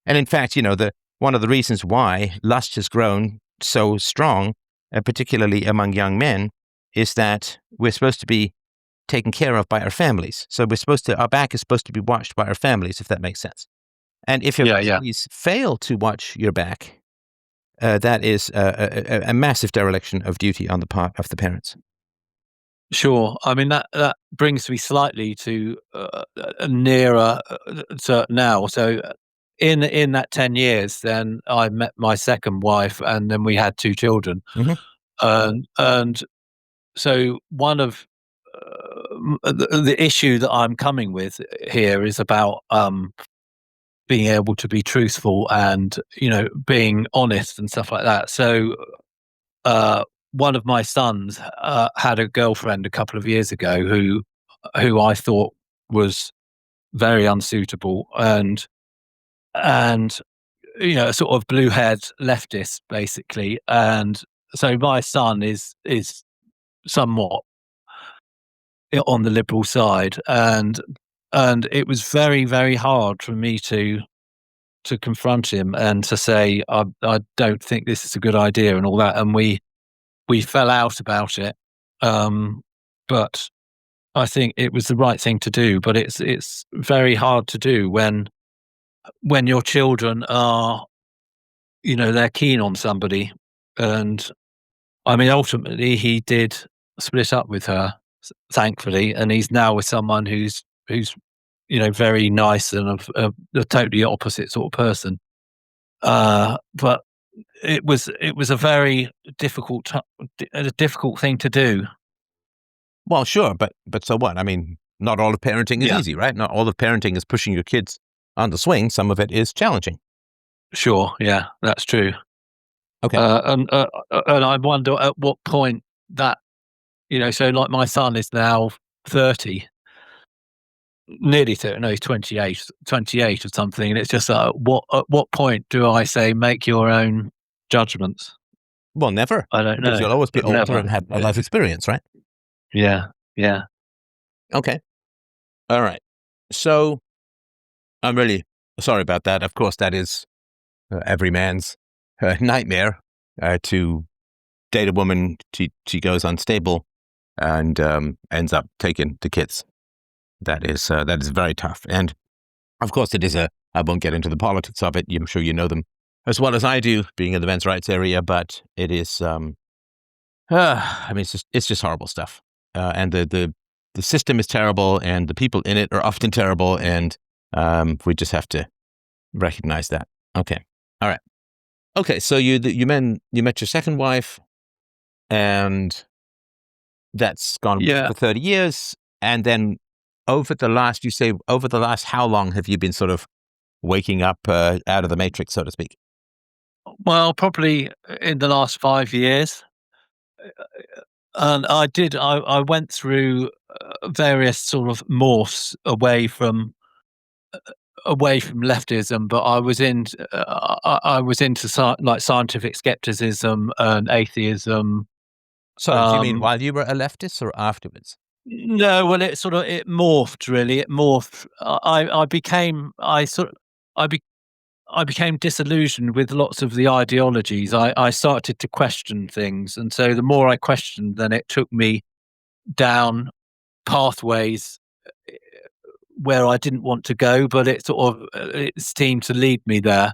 and in fact, you know, one of the reasons why lust has grown so strong, particularly among young men, is that we're supposed to be taken care of by our families. So our back is supposed to be watched by our families, if that makes sense. And if your Yeah. families fail to watch your back, that is a massive dereliction of duty on the part of the parents. Sure. I mean, that brings me slightly to nearer to now. So, in that 10 years, then I met my second wife, and then we had two children. Hmm. And so one of the issue that I'm coming with here is about being able to be truthful and, being honest and stuff like that. So, one of my sons had a girlfriend a couple of years ago who I thought was very unsuitable, and a sort of blue haired leftist, basically. And so my son is somewhat on the liberal side, and it was very, very hard for me to confront him and to say I don't think this is a good idea and all that. And we fell out about it, but I think it was the right thing to do. But it's very hard to do when your children are, they're keen on somebody. And I mean, ultimately, he did split up with her, thankfully, and he's now with someone who's very nice and a totally opposite sort of person. But it was a very difficult thing to do. Well, sure, but so what? I mean, not all of parenting is Yeah, easy, right? Not all of parenting is pushing your kids on the swing. Some of it is challenging. sure. Yeah, that's true. Okay. And I wonder at what point that, so like my son is now 30, nearly 30, no, he's 28 or something. And it's just at what point do I say, make your own judgments? Well, never, I don't because know. you'll always be older Never. and have a life experience, right? Yeah. Yeah. Okay. All right. So I'm really sorry about that. Of course, that is every man's nightmare to date a woman. She goes unstable and ends up taking the kids. That is very tough. And of course, it is I won't get into the politics of it. I'm sure you know them as well as I do, being in the men's rights area. But it is, I mean, it's just horrible stuff. And the system is terrible, and the people in it are often terrible, and we just have to recognize that. Okay, all right. Okay, so you met your second wife, and that's gone Yeah. for 30 years, and then over the last how long have you been sort of waking up out of the matrix, so to speak? Well, probably in the last 5 years. And I went through various sort of morphs away from leftism, but I was into like scientific skepticism and atheism. Sorry, do you mean Um, while you were a leftist or afterwards? no, well, it morphed really. It morphed. I became I sort of I be, I became disillusioned with lots of the ideologies. I started to question things, and so the more I questioned, then it took me down pathways where I didn't want to go, but it seemed to lead me there.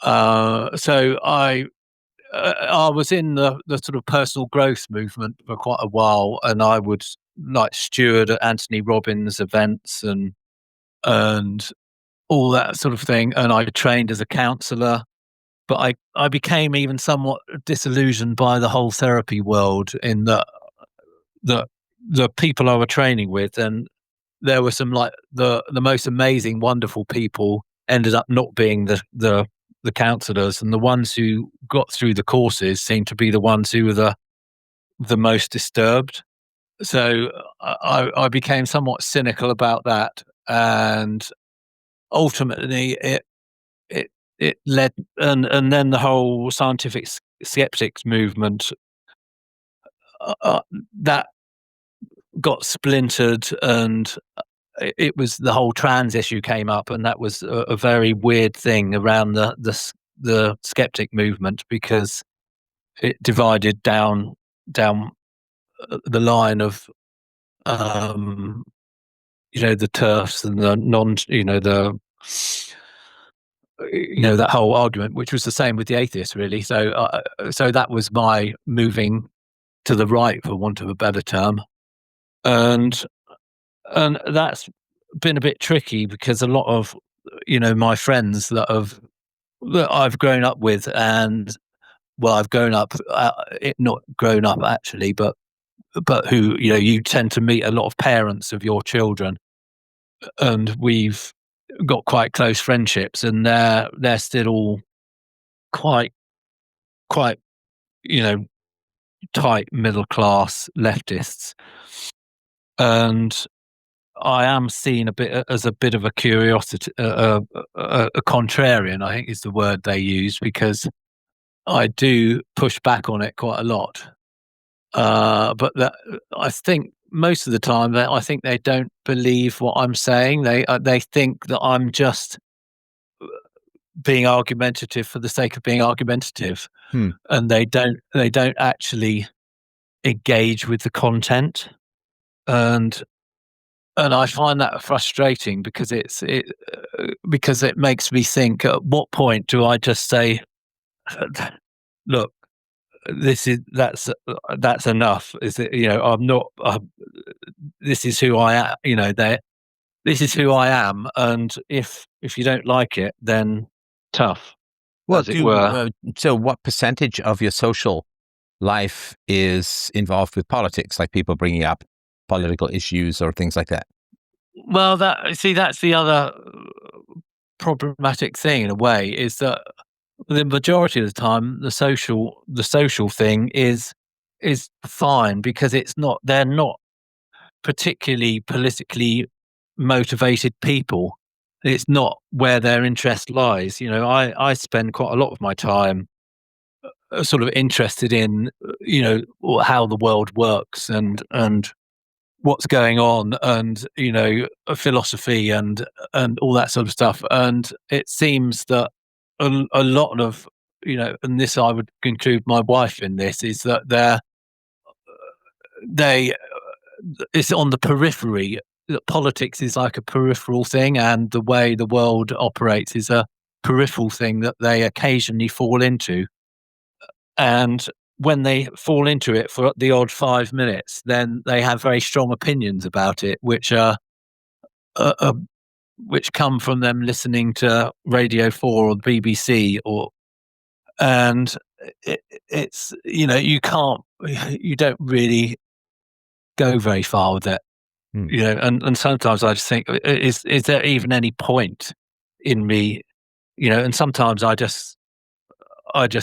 So I was in the sort of personal growth movement for quite a while, and I would like steward at Anthony Robbins events and all that sort of thing. And I trained as a counselor, but I became even somewhat disillusioned by the whole therapy world in the the people I were training with, and there were some like the most amazing, wonderful people ended up not being the counselors, and the ones who got through the courses seemed to be the ones who were the most disturbed. So I became somewhat cynical about that, and ultimately it it led and then the whole scientific skeptics movement that got splintered, and it was the whole trans issue came up, and that was a very weird thing around the skeptic movement, because it divided down the line of um, the turfs and the non that whole argument, which was the same with the atheists really. So that was my moving to the right, for want of a better term, and that's been a bit tricky because a lot of my friends that I've grown up with, and well, I've grown up not grown up actually, but who you tend to meet a lot of parents of your children, and we've got quite close friendships, and they're still all quite quite you know tight middle class leftists, and I am seen a bit as a bit of a curiosity, a contrarian, I think is the word they use, because I do push back on it quite a lot. But that I think most of the time that I think they don't believe what I'm saying. They think that I'm just being argumentative for the sake of being argumentative, Hmm. and they don't actually engage with the content. And I find that frustrating because because it makes me think, at what point do I just say, look, that's enough. Is it, I'm not, this is who I am, this is who I am, and if you don't like it, then tough, Well, as it were. so what percentage of your social life is involved with politics, like people bringing up political issues or things like that? Well, that's the other problematic thing in a way, is that the majority of the time the social thing is fine because it's not they're not particularly politically motivated people. It's not where their interest lies. I spend quite a lot of my time sort of interested in how the world works and what's going on, and philosophy and all that sort of stuff. And it seems that a lot of and this, I would include my wife in this, is that they it's on the periphery. That politics is like a peripheral thing, and the way the world operates is a peripheral thing that they occasionally fall into. And when they fall into it for the odd 5 minutes, then they have very strong opinions about it, uh, uh, which come from them listening to Radio 4 or the BBC, and it's you don't really go very far with it. Hmm. And sometimes I just think, is there even any point in me? And sometimes I just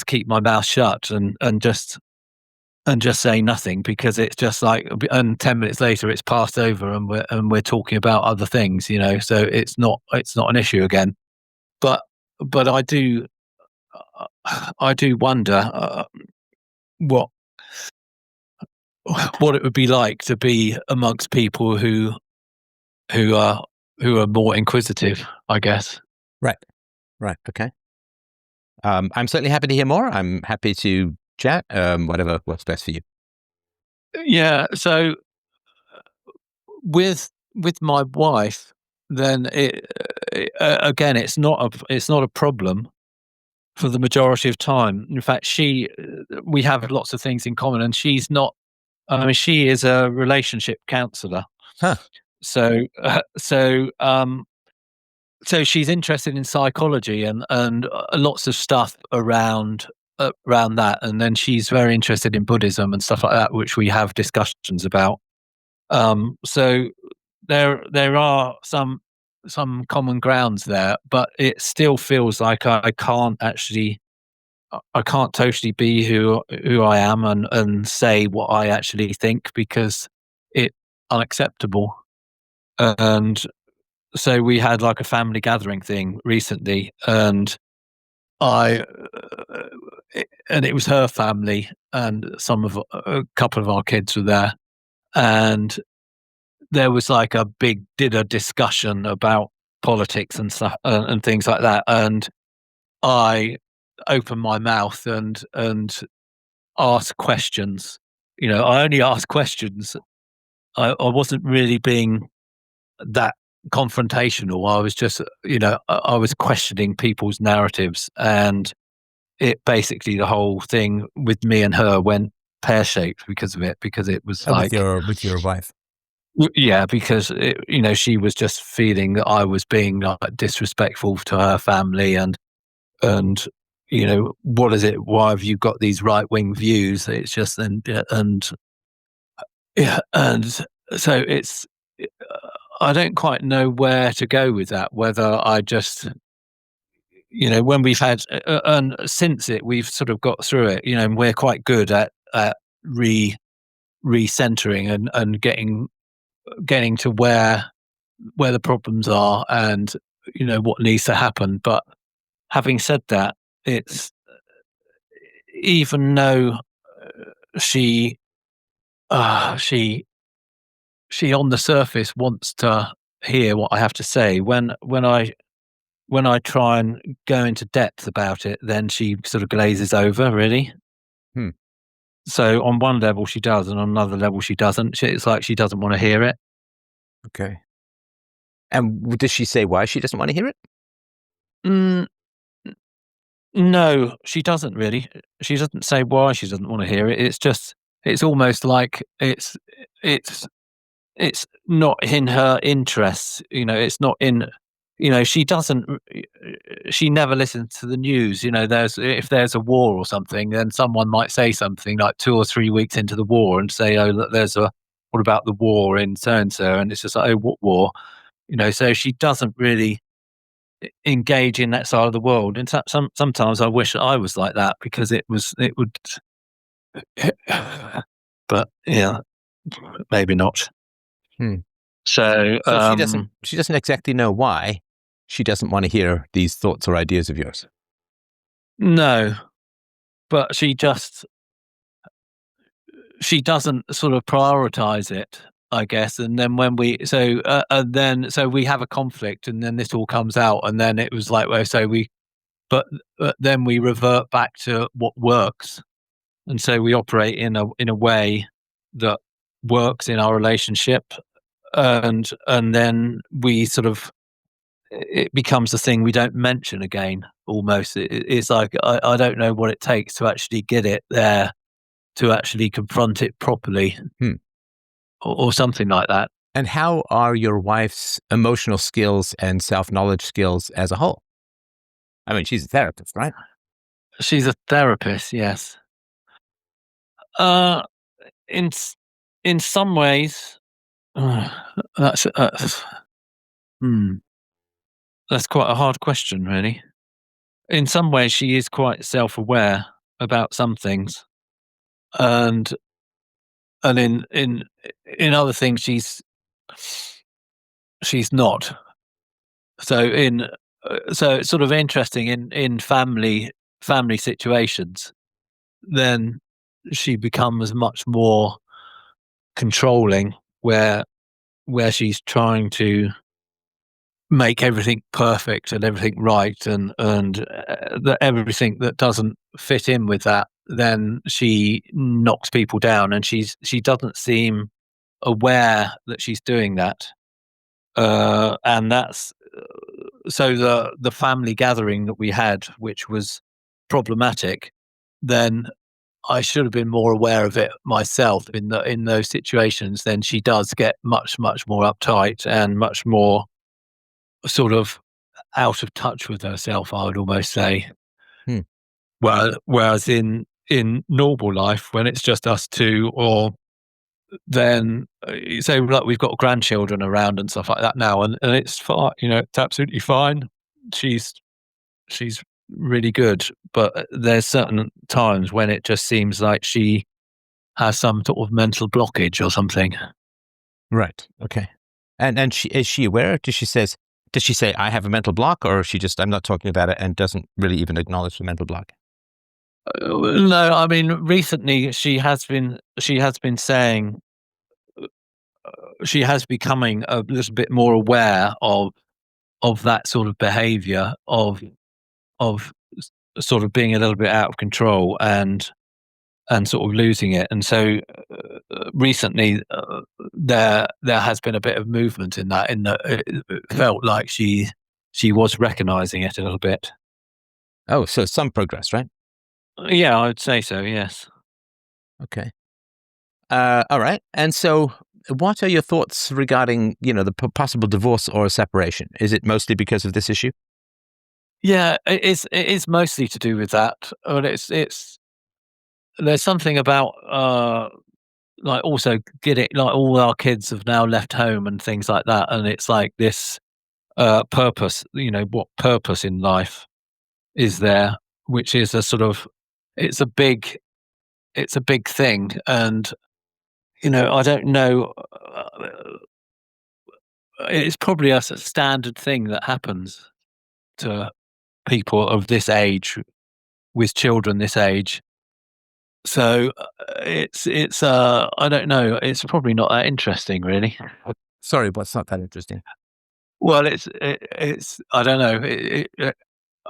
keep my mouth shut and just say nothing, because it's just like, and 10 minutes later it's passed over, and we're talking about other things. So it's not an issue again. But I do wonder what what it would be like to be amongst people who are who are more inquisitive, I guess. Right. Right. Okay. I'm certainly happy to hear more. I'm happy to chat. Whatever works best for you. Yeah. So with my wife, then again, it's not a problem for the majority of time. In fact, we have lots of things in common, and she's not. I mean, she is a relationship counselor. Huh. So, so she's interested in psychology and lots of stuff around that, and then she's very interested in Buddhism and stuff like that, which we have discussions about. So there are some common grounds there, but it still feels like I can't totally be who I am and say what I actually think, because it's unacceptable. And so we had like a family gathering thing recently, and I and it was her family, and a couple of our kids were there, and there was like a big dinner discussion about politics and stuff, and things like that. And I opened my mouth and asked questions. I only asked questions. I wasn't really being that confrontational. I was just, I was questioning people's narratives, and it basically, the whole thing with me and her went pear shaped because of it, because it was With like, your wife. yeah, because she was just feeling that I was being like disrespectful to her family, and what is it? Why have you got these right wing views? It's just, and yeah, and so I don't quite know where to go with that. Whether I just, when we've had, and since we've sort of got through it, and we're quite good at recentering and getting to where the problems are, and what needs to happen. But having said that, it's, even though she she on the surface wants to hear what I have to say, when I try and go into depth about it, then she sort of glazes over, really. Hmm. So on one level she does, and on another level she doesn't. It's like she doesn't want to hear it. Okay. And does she say why she doesn't want to hear it? Mm, no, she doesn't really. She doesn't say why she doesn't want to hear it. It's just, it's almost like it's it's not in her interests. It's not in. She doesn't. She never listens to the news. If there's a war or something, then someone might say something like 2 or 3 weeks into the war and say, "Oh, look, what about the war in so and so?" And it's just like, "Oh, what war?" So she doesn't really engage in that side of the world. And sometimes I wish I was like that, because it would. But yeah, maybe not. Hmm. So, So she doesn't exactly know why she doesn't want to hear these thoughts or ideas of yours. no, but she doesn't sort of prioritize it, I guess. And then when we have a conflict, and then this all comes out, and then it was like, well, but then we revert back to what works, and so we operate in a way that works in our relationship, and then we sort of, it becomes a thing we don't mention again. Almost, it's like I don't know what it takes to actually get it there, to actually confront it properly, Hmm. or something like that. And how are your wife's emotional skills and self-knowledge skills as a whole? I mean, she's a therapist, right? She's a therapist, yes. Uh, in s- in some ways, that's hmm, that's quite a hard question, really. In some ways, she is quite self-aware about some things, and in other things, she's not. So it's sort of interesting in family situations. Then she becomes much more controlling, where she's trying to make everything perfect and everything right, and everything that doesn't fit in with that, then she knocks people down, and she doesn't seem aware that she's doing that. And that's so the family gathering that we had, which was problematic, then I should have been more aware of it myself in those situations. Then she does get much more uptight, and much more sort of out of touch with herself, I would almost say. Hmm. Whereas in normal life, when it's just us two, or then say, like, we've got grandchildren around and stuff like that now, and it's fine. It's absolutely fine. She's she's really good, but there's certain times when it just seems like she has some sort of mental blockage or something. Right. Okay. And is she aware? Does she say I have a mental block, or is she just I'm not talking about it and doesn't really even acknowledge the mental block? No, I mean, recently she has been saying, she has becoming a little bit more aware of that sort of behaviour, of sort of being a little bit out of control, and sort of losing it. And so recently, there has been a bit of movement in that. In that it felt like she was recognizing it a little bit. Oh, so some progress, right? Yeah, I would say so. Yes. Okay. All right. And so, what are your thoughts regarding the possible divorce or separation? Is it mostly because of this issue? Yeah, it is mostly to do with that. But it's there's something about, like, also getting, like, all our kids have now left home and things like that, and it's like this purpose. What purpose in life is there, which is a sort of, it's a big it's a big thing. And I don't know, it's probably a standard thing that happens to people of this age, with children this age. So it's I don't know, it's probably not that interesting, really. Sorry, what's not that interesting? Well, it's I don't know,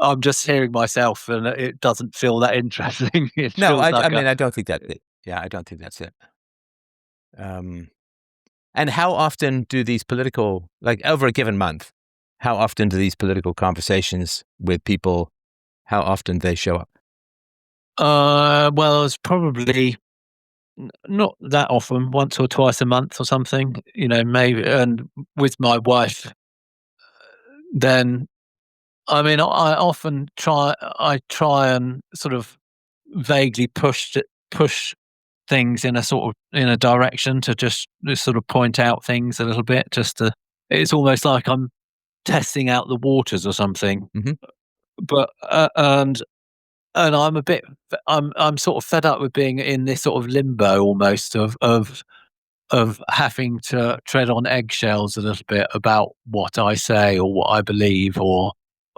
I'm just hearing myself, and it doesn't feel that interesting. It No, feels I like a mean, I don't think that's it. Yeah, I don't think that's it. Um, and how often do these political, like over a given month, how often do these political conversations with people, how often they show up? well, it's probably Not that often, once or twice a month or something, maybe. And with my wife, then I mean, I try and sort of vaguely push things in a direction to just sort of point out things a little bit, it's almost like I'm testing out the waters or something. Mhm. But and I'm sort of fed up with being in this sort of limbo almost of having to tread on eggshells a little bit about what I say or what I believe or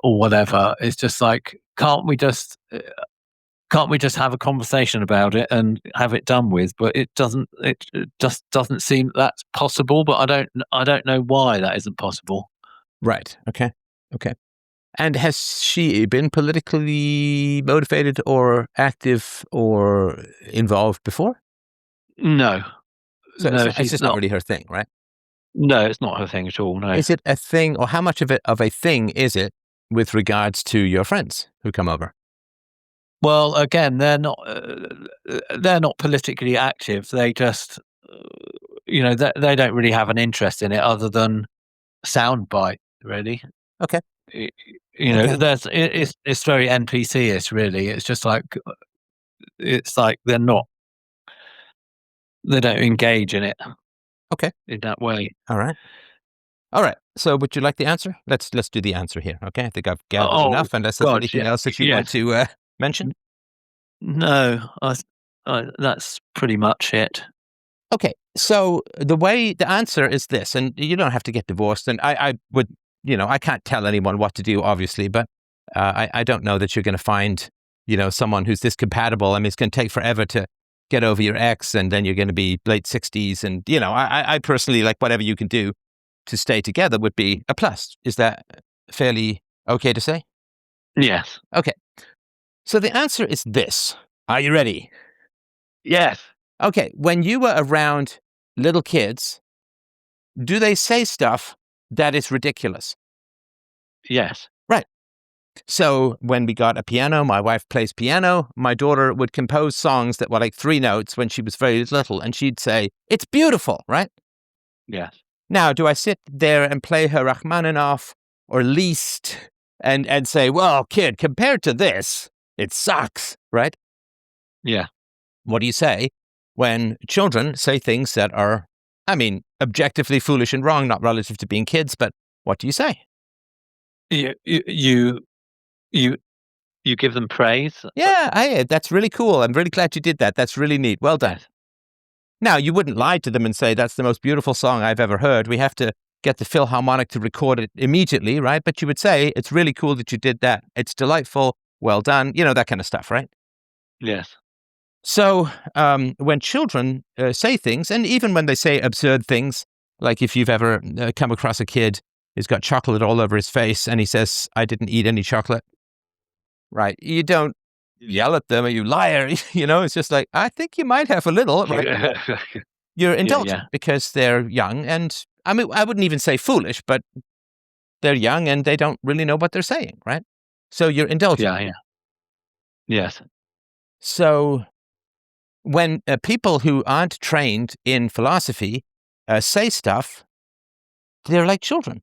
whatever. It's just like, can't we just have a conversation about it and have it done with? But it just doesn't seem that's possible. But I don't know why that isn't possible. Right. Okay. And has she been politically motivated or active or involved before? No, So no, it's she's just not not. really her thing, right? No, it's not her thing at all. No. Is it a thing, or how much of a thing is it with regards to your friends who come over? Well, again, they're not politically active. They just, they don't really have an interest in it other than soundbite, really. Okay. Y- Okay. it's very NPC-ish, really. It's just like they don't engage in it. Okay. In that way. All right. So would you like the answer? Let's do the answer here. Okay. I think I've gathered Oh enough, unless there's God, anything yeah, else that you want yes. to mention. No, that's pretty much it. Okay, so the answer is this, and you don't have to get divorced. And I would, I can't tell anyone what to do, obviously, but I don't know that you're going to find, someone who's this compatible. I mean, it's going to take forever to get over your ex, and then you're going to be late 60s. And, I personally, like, whatever you can do to stay together would be a plus. Is that fairly okay to say? Yes. Okay, so the answer is this. Are you ready? Yes. Okay, when you were around little kids, do they say stuff that is ridiculous? Yes. Right. So when we got a piano, my wife plays piano. My daughter would compose songs that were like 3 notes when she was very little, and she'd say, "It's beautiful," right? Yes. Now, do I sit there and play her Rachmaninoff or Liszt and say, "Well, kid, compared to this, it sucks," right? Yeah. What do you say when children say things that are, I mean, objectively foolish and wrong, not relative to being kids, but what do you say? You you give them praise. Yeah, that's really cool. I'm really glad you did that. That's really neat. Well done. Yes. Now, you wouldn't lie to them and say, that's the most beautiful song I've ever heard. We have to get the Philharmonic to record it immediately, right? But you would say, it's really cool that you did that. It's delightful. Well done. That kind of stuff, right? Yes. So when children say things, and even when they say absurd things, like if you've ever come across a kid who's got chocolate all over his face and he says, "I didn't eat any chocolate," right? You don't yell at them, "Or you liar." It's just like, I think you might have a little, right? You're indulgent Yeah. because they're young. And I mean, I wouldn't even say foolish, but they're young and they don't really know what they're saying, right? So you're indulgent. Yeah. Yeah. Yes. So when people who aren't trained in philosophy say stuff, they're like children.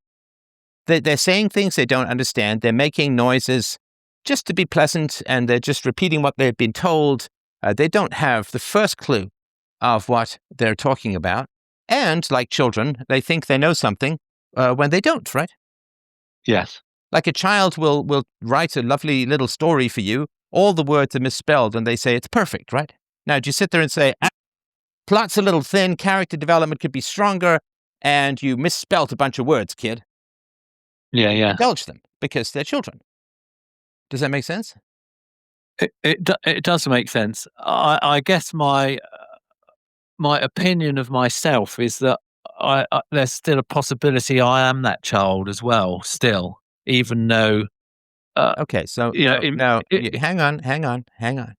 They're saying things they don't understand. They're making noises just to be pleasant, and they're just repeating what they've been told. They don't have the first clue of what they're talking about. And like children, they think they know something when they don't, right? Yes. Like a child will write a lovely little story for you. All the words are misspelled, and they say it's perfect, right? Now, do you sit there and say, plot's a little thin, character development could be stronger, and you misspelt a bunch of words, kid? Yeah. Yeah. Indulge them because they're children. Does that make sense? It does make sense. I guess my opinion of myself is that there's still a possibility I am that child as well. Still, even though Okay, so in, now it, hang on.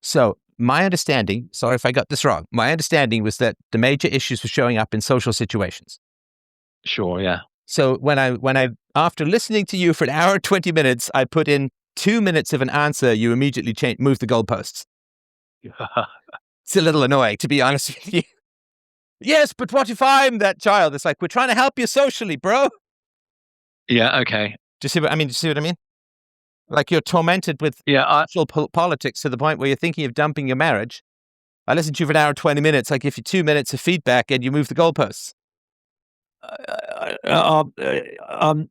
So my understanding, sorry if I got this wrong, my understanding was that the major issues were showing up in social situations. sure. Yeah. So when I after listening to you for an hour and 20 minutes, I put in 2 minutes of an answer, you immediately move the goalposts. It's a little annoying, to be honest with you. Yes, but what if I'm that child? It's like, we're trying to help you socially, bro. Yeah. Okay. Do you see what I mean? Do you see what I mean? Like, you're tormented with social politics to the point where you're thinking of dumping your marriage. I listened to you for an hour, 20 minutes. I give you 2 minutes of feedback and you move the goalposts. I'm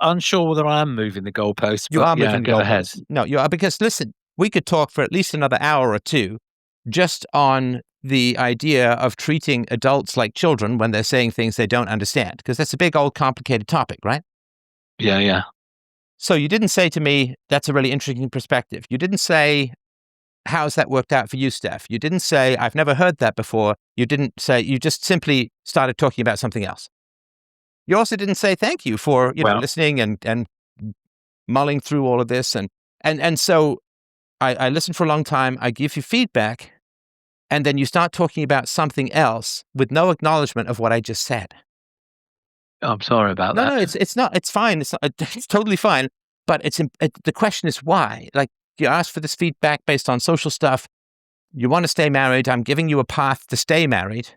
unsure whether I am moving the goalposts. You are moving the go ahead. goalposts. No, you are, because listen, we could talk for at least another hour or two just on the idea of treating adults like children when they're saying things they don't understand, because that's a big old complicated topic, right? Yeah, yeah. So you didn't say to me, that's a really interesting perspective. You didn't say, how's that worked out for you, Steph? You didn't say, I've never heard that before. You didn't say, you just simply started talking about something else. You also didn't say thank you for listening and mulling through all of this. And so I listened for a long time. I give you feedback. And then you start talking about something else with no acknowledgement of what I just said. I'm sorry about that. No, it's not. It's fine. It's totally fine. But the question is why? Like, you asked for this feedback based on social stuff. You want to stay married. I'm giving you a path to stay married.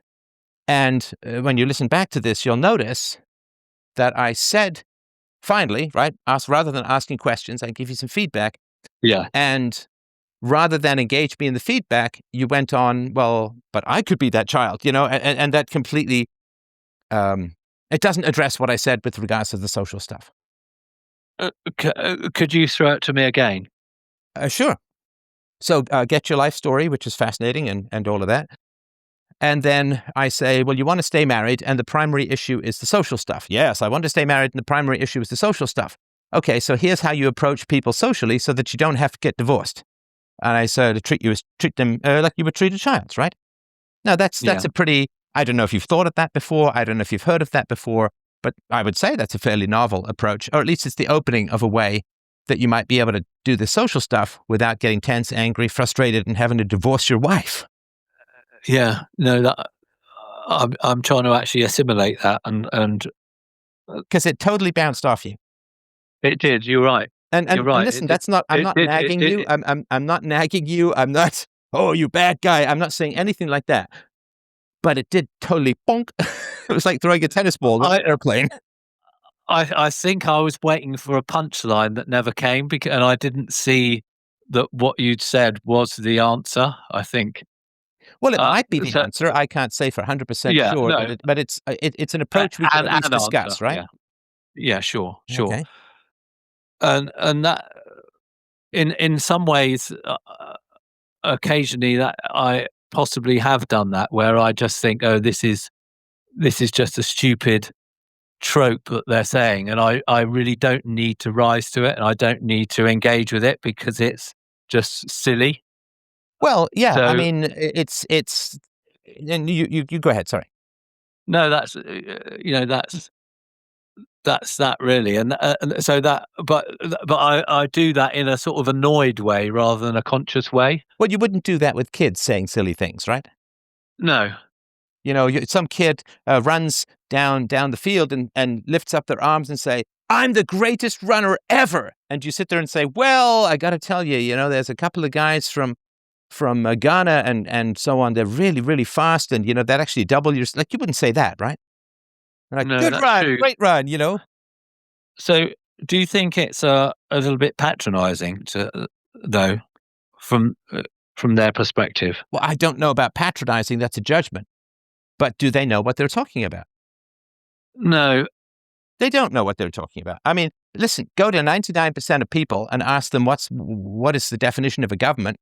And when you listen back to this, you'll notice that I said, finally, right? Rather than asking questions, I give you some feedback. Yeah. And rather than engage me in the feedback, you went on, well, but I could be that child, and that completely, it doesn't address what I said with regards to the social stuff. Could you throw it to me again? Sure. So get your life story, which is fascinating and all of that. And then I say, well, you want to stay married and the primary issue is the social stuff. Yes, I want to stay married and the primary issue is the social stuff. Okay, so here's how you approach people socially so that you don't have to get divorced. And I said, treat them like you would treat a child, right? Now, that's a pretty, I don't know if you've thought of that before. I don't know if you've heard of that before, but I would say that's a fairly novel approach, or at least it's the opening of a way that you might be able to do the social stuff without getting tense, angry, frustrated, and having to divorce your wife. Yeah, no, I'm trying to actually assimilate that, and because it totally bounced off you. It did. You're right. And you're right. Listen, I'm not nagging you. I'm not nagging you. I'm not. Oh, you bad guy. I'm not saying anything like that. But it did totally bonk. It was like throwing a tennis ball on an airplane. I think I was waiting for a punchline that never came, and I didn't see that what you'd said was the answer, I think. Well, it might be the answer. I can't say for 100% sure, no. but it's an approach we can at least discuss, answer, right? Yeah, sure. Okay. And that, in some ways, occasionally that I possibly have done that, where I just think, oh, this is just a stupid trope that they're saying, and I really don't need to rise to it, and I don't need to engage with it because it's just silly. Well, yeah, so, I mean, it's and you go ahead. Sorry. No, that's that's that really, and so that, but I do that in a sort of annoyed way rather than a conscious way. Well, you wouldn't do that with kids saying silly things, right? No. Some kid runs down the field and lifts up their arms and say, I'm the greatest runner ever. And you sit there and say, well, I got to tell you, there's a couple of guys from Ghana and so on. They're really, really fast. And, that actually double your, like, you wouldn't say that, right? Like, no, good run, true. Great run, So do you think it's a little bit patronizing though, from their perspective? Well, I don't know about patronizing. That's a judgment. But do they know what they're talking about? No. They don't know what they're talking about. I mean, listen, go to 99% of people and ask them what is the definition of a government.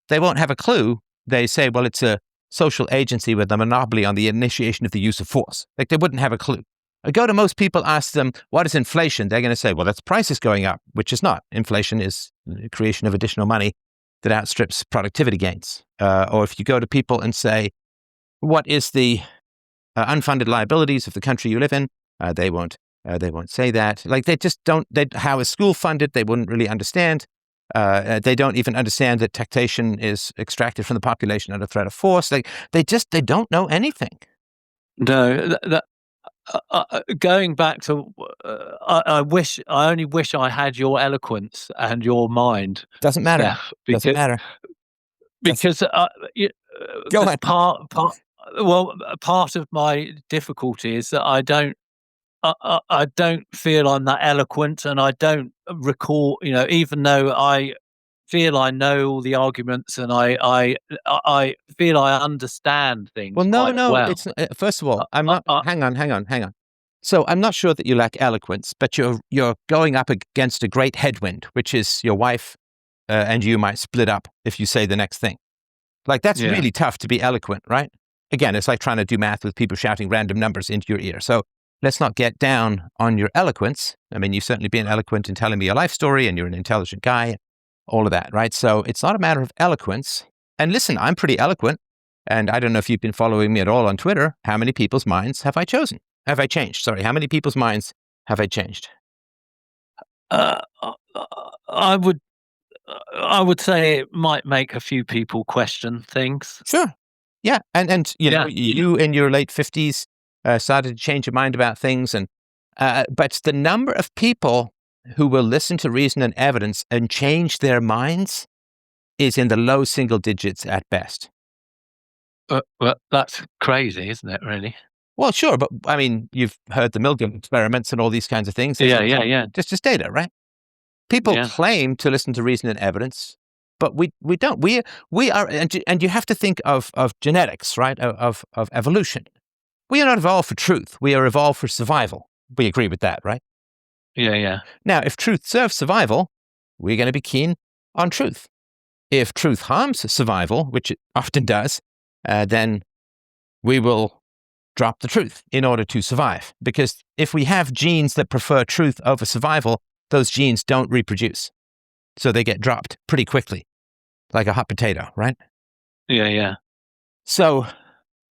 They won't have a clue. They say, well, it's a social agency with a monopoly on the initiation of the use of force. Like, they wouldn't have a clue. I go to most people, ask them, what is inflation? They're going to say, well, that's prices going up, which is not. Inflation is the creation of additional money that outstrips productivity gains. Or if you go to people and say, what is the unfunded liabilities of the country you live in? They won't say that. Like, they just don't. How is school funded? They wouldn't really understand. They don't even understand that taxation is extracted from the population under threat of force. Like, they don't know anything. No, going back to, I only wish I had your eloquence and your mind. Doesn't matter. Doesn't matter. Because Go on. Part of my difficulty is that I don't feel I'm that eloquent, and I don't recall, even though I feel I know all the arguments, and I feel I understand things Well, quite no. well. It's first of all, I'm Uh, not. uh, Hang on. So I'm not sure that you lack eloquence, but you're going up against a great headwind, which is your wife and you might split up if you say the next thing. Like, that's Yeah. really tough to be eloquent, right? Again, it's like trying to do math with people shouting random numbers into your ear. So let's not get down on your eloquence. I mean, you've certainly been eloquent in telling me your life story, and you're an intelligent guy, all of that, right? So it's not a matter of eloquence. And listen, I'm pretty eloquent. And I don't know if you've been following me at all on Twitter. How many people's minds have I chosen? Have I changed? Sorry, how many people's minds have I changed? I would say it might make a few people question things. Sure. Yeah. And Yeah. you in your late 50s started to change your mind about things. And but the number of people who will listen to reason and evidence and change their minds is in the low single digits at best. Well, that's crazy, isn't it, really? Well, sure. But I mean, you've heard the Milgram experiments and all these kinds of things. Yeah. Just data, right? People Yeah. claim to listen to reason and evidence, but we don't. We are, and you have to think of genetics, right? Of evolution. We are not evolved for truth. We are evolved for survival. We agree with that, right? Yeah. Now, if truth serves survival, we're going to be keen on truth. If truth harms survival, which it often does, then we will drop the truth in order to survive. Because if we have genes that prefer truth over survival, those genes don't reproduce. So they get dropped pretty quickly, like a hot potato, right? Yeah. So,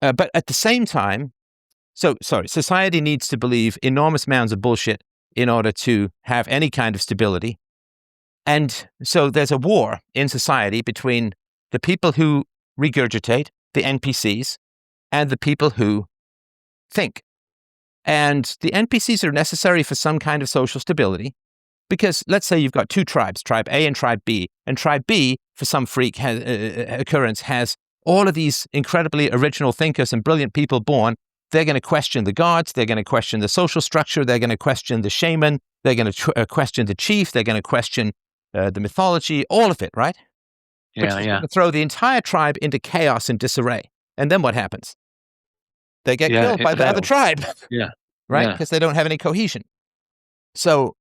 but at the same time, society needs to believe enormous amounts of bullshit in order to have any kind of stability. And so there's a war in society between the people who regurgitate, the NPCs, and the people who think. And the NPCs are necessary for some kind of social stability. Because let's say you've got two tribes, tribe A and tribe B, and tribe B, for some freak occurrence, has all of these incredibly original thinkers and brilliant people born. They're going to question the gods. They're going to question the social structure. They're going to question the shaman. They're going to question the chief. They're going to question the mythology, all of it, right? Which is going to throw the entire tribe into chaos and disarray. And then what happens? They get killed by the other tribe. Yeah. Right? Because they don't have any cohesion. So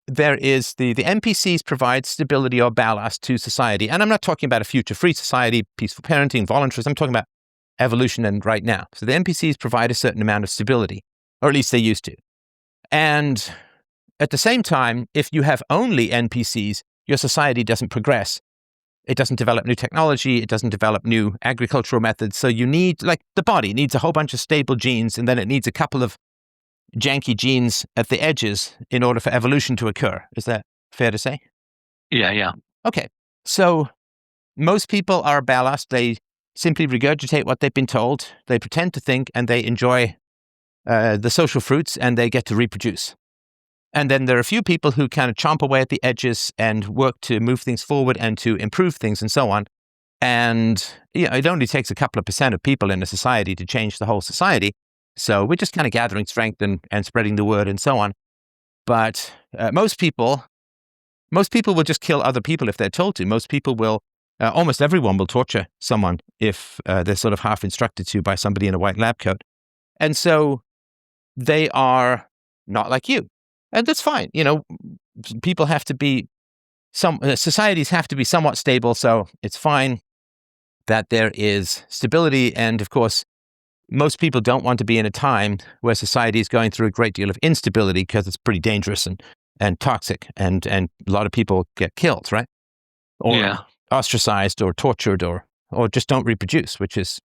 there is the NPCs provide stability or ballast to society. And I'm not talking about a future free society, peaceful parenting, voluntarism. I'm talking about evolution and right now. So the NPCs provide a certain amount of stability, or at least they used to. And at the same time, if you have only NPCs, your society doesn't progress. It doesn't develop new technology. It doesn't develop new agricultural methods. So you need, like the body needs a whole bunch of stable genes, and then it needs a couple of janky genes at the edges in order for evolution to occur. Is that fair to say? Yeah. Okay. So most people are ballast. They simply regurgitate what they've been told. They pretend to think, and they enjoy the social fruits, and they get to reproduce. And then there are a few people who kind of chomp away at the edges and work to move things forward and to improve things and so on. And it only takes a couple of % of people in a society to change the whole society. So we're just kind of gathering strength and spreading the word and so on. But most people will just kill other people if they're told to. Most people will, almost everyone will torture someone if they're sort of half instructed to by somebody in a white lab coat. And so they are not like you. And that's fine. People have to be societies have to be somewhat stable. So it's fine that there is stability. And of course, most people don't want to be in a time where society is going through a great deal of instability because it's pretty dangerous and toxic, and a lot of people get killed, right? Or ostracized or tortured or just don't reproduce, which is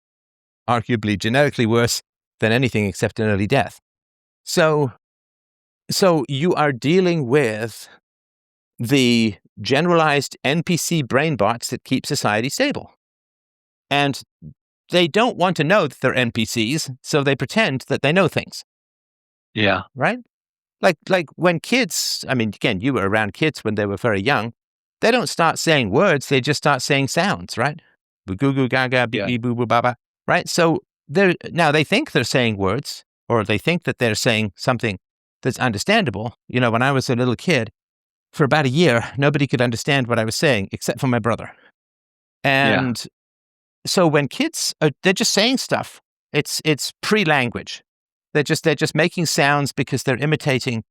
arguably genetically worse than anything except an early death. So you are dealing with the generalized NPC brain bots that keep society stable. And they don't want to know that they're NPCs, so they pretend that they know things. Yeah. Right? Like when kids, I mean, again, you were around kids when they were very young. They don't start saying words, they just start saying sounds, right? goo goo gaga, beep beep boo boo baba, right? So now they think they're saying words, or they think that they're saying something that's understandable. When I was a little kid, for about a year, nobody could understand what I was saying except for my brother. And so when kids they're just saying stuff, it's pre-language. They're just making sounds because they're imitating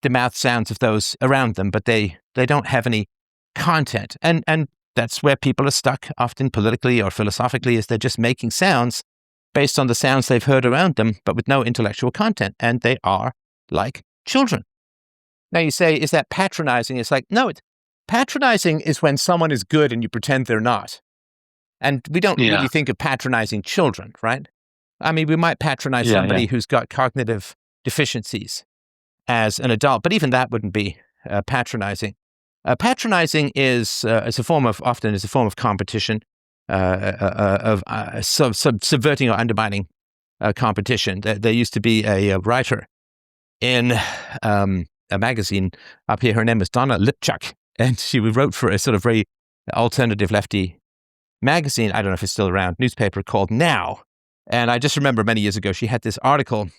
the mouth sounds of those around them, but they don't have any content. And that's where people are stuck, often politically or philosophically, is they're just making sounds based on the sounds they've heard around them, but with no intellectual content. And they are like children. Now you say, is that patronizing? It's like, no, patronizing is when someone is good and you pretend they're not. And we don't really think of patronizing children, right? I mean, we might patronize somebody who's got cognitive deficiencies as an adult, but even that wouldn't be patronizing. Patronizing is often a form of competition, of subverting or undermining competition. There used to be a writer in a magazine up here. Her name was Donna Lipchuk, and she wrote for a sort of very alternative lefty magazine. I don't know if it's still around, newspaper called Now. And I just remember many years ago, she had this article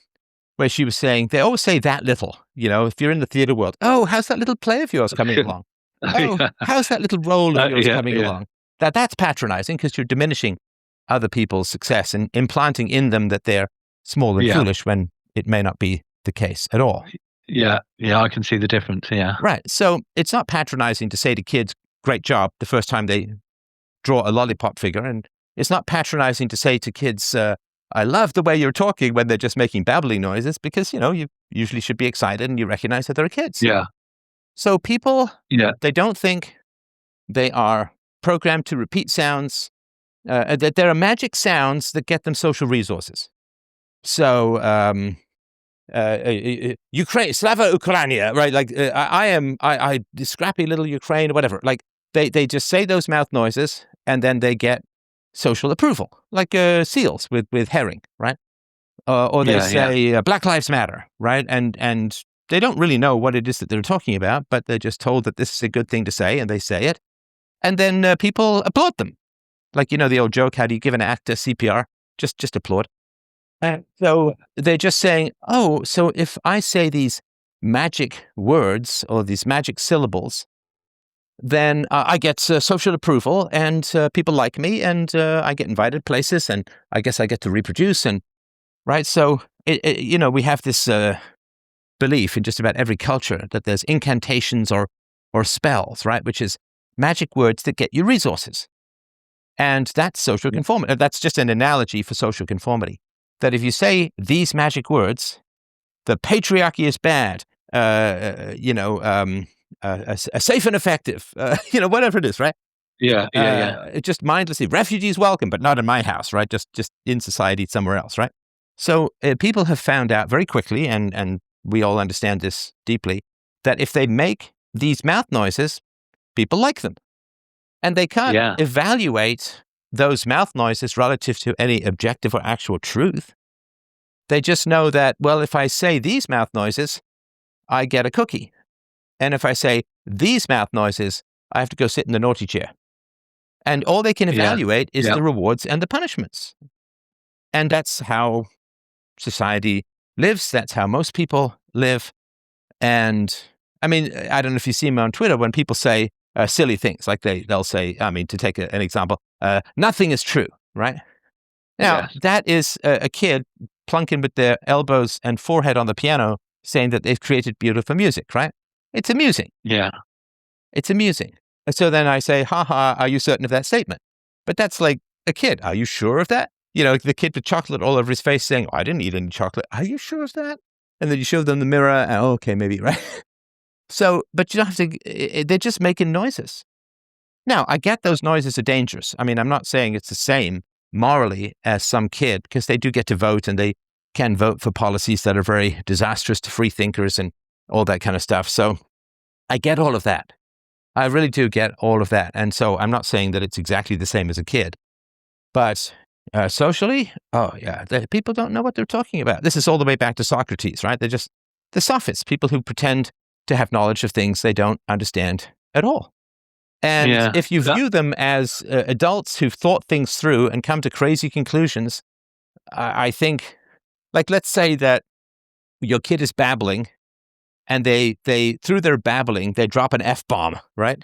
where she was saying, they always say that little, if you're in the theater world, oh, how's that little play of yours coming along? Oh, how's that little role of yours coming along? That's patronizing because you're diminishing other people's success and implanting in them that they're small and foolish when it may not be the case at all. Yeah, I can see the difference, Right. So it's not patronizing to say to kids, great job, the first time they draw a lollipop figure. And it's not patronizing to say to kids, I love the way you're talking when they're just making babbling noises, because, you usually should be excited and you recognize that they're kids. Yeah. So people, they don't think they are programmed to repeat sounds, that there are magic sounds that get them social resources. So, Ukraine, Slava Ukrainia, right? Like, I scrappy little Ukraine, whatever. Like, they just say those mouth noises and then they get social approval, like seals with herring, right? Or they say Black Lives Matter, right? And they don't really know what it is that they're talking about, but they're just told that this is a good thing to say, and they say it. And then people applaud them. Like, the old joke, how do you give an actor CPR? Just applaud. And so they're just saying, oh, so if I say these magic words or these magic syllables, then I get social approval and people like me, and I get invited places, and I guess I get to reproduce. And right. So, we have this belief in just about every culture that there's incantations or spells, right? Which is magic words that get you resources. And that's social conformity. That's just an analogy for social conformity. That if you say these magic words, the patriarchy is bad, safe and effective, whatever it is, right? It just mindlessly, refugees welcome, but not in my house, right? Just in society somewhere else, right? So people have found out very quickly, and we all understand this deeply, that if they make these mouth noises, people like them. And they can't evaluate those mouth noises relative to any objective or actual truth. They just know that, well, if I say these mouth noises, I get a cookie. And if I say these mouth noises, I have to go sit in the naughty chair. And all they can evaluate is the rewards and the punishments. And that's how society lives. That's how most people live. And I mean, I don't know if you see me on Twitter when people say silly things, like they'll say, I mean, to take an example, nothing is true, right? Now, that is a kid plunking with their elbows and forehead on the piano saying that they've created beautiful music, right? It's amusing. Yeah. It's amusing. So then I say, are you certain of that statement? But that's like a kid. Are you sure of that? The kid with chocolate all over his face saying, I didn't eat any chocolate. Are you sure of that? And then you show them the mirror. And, okay, maybe, right? So, but you don't have to, they're just making noises. Now, I get those noises are dangerous. I mean, I'm not saying it's the same morally as some kid, because they do get to vote and they can vote for policies that are very disastrous to free thinkers and all that kind of stuff. So I get all of that. I really do get all of that. And so I'm not saying that it's exactly the same as a kid. But socially, people don't know what they're talking about. This is all the way back to Socrates, right? They're just the sophists, people who pretend to have knowledge of things they don't understand at all. And if you view them as adults who've thought things through and come to crazy conclusions, I think, like, let's say that your kid is babbling, and they through their babbling, they drop an F-bomb, right?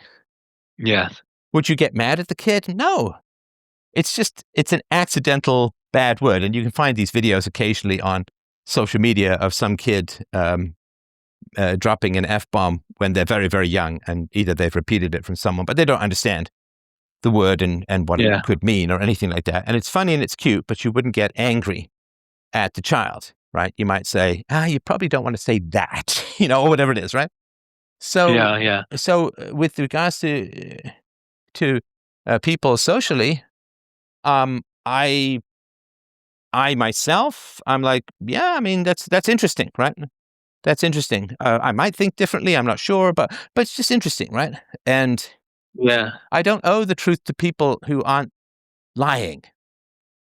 Yes. Would you get mad at the kid? No. It's an accidental bad word. And you can find these videos occasionally on social media of some kid dropping an F-bomb when they're very, very young, and either they've repeated it from someone, but they don't understand the word and what it could mean or anything like that. And it's funny and it's cute, but you wouldn't get angry at the child, right? You might say, you probably don't want to say that, or whatever it is, right? So, So with regards to people socially, I myself, I'm like, yeah, I mean, that's interesting, right? That's interesting. I might think differently. I'm not sure, but it's just interesting, right? And I don't owe the truth to people who aren't lying.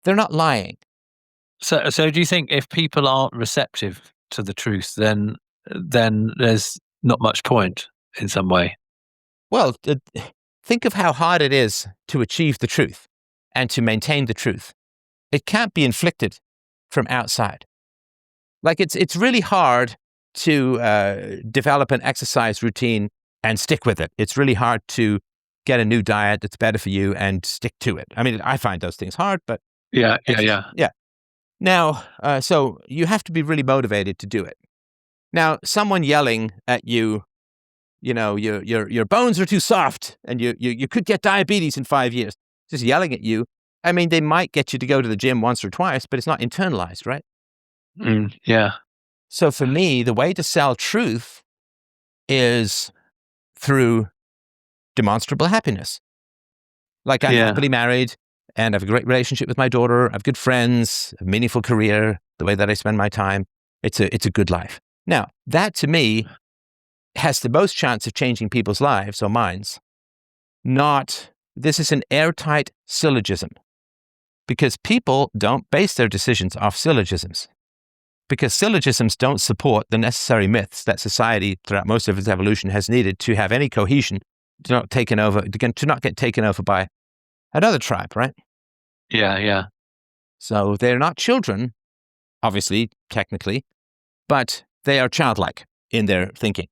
They're not lying. So do you think if people aren't receptive to the truth, then there's not much point in some way? Well, think of how hard it is to achieve the truth and to maintain the truth. It can't be inflicted from outside. Like, it's really hard to develop an exercise routine and stick with it. It's really hard to get a new diet that's better for you and stick to it. I mean, I find those things hard, but yeah. Now, so you have to be really motivated to do it. Now, someone yelling at you, your bones are too soft and you could get diabetes in 5 years, just yelling at you. I mean, they might get you to go to the gym once or twice, but it's not internalized, right? Yeah. So for me, the way to sell truth is through demonstrable happiness. Like, I'm happily married and I have a great relationship with my daughter. I have good friends, a meaningful career, the way that I spend my time. It's a good life. Now, that to me has the most chance of changing people's lives or minds. This is an airtight syllogism, because people don't base their decisions off syllogisms, because syllogisms don't support the necessary myths that society throughout most of its evolution has needed to have any cohesion, to not get taken over by another tribe, right? Yeah. So they're not children, obviously, technically, but they are childlike in their thinking.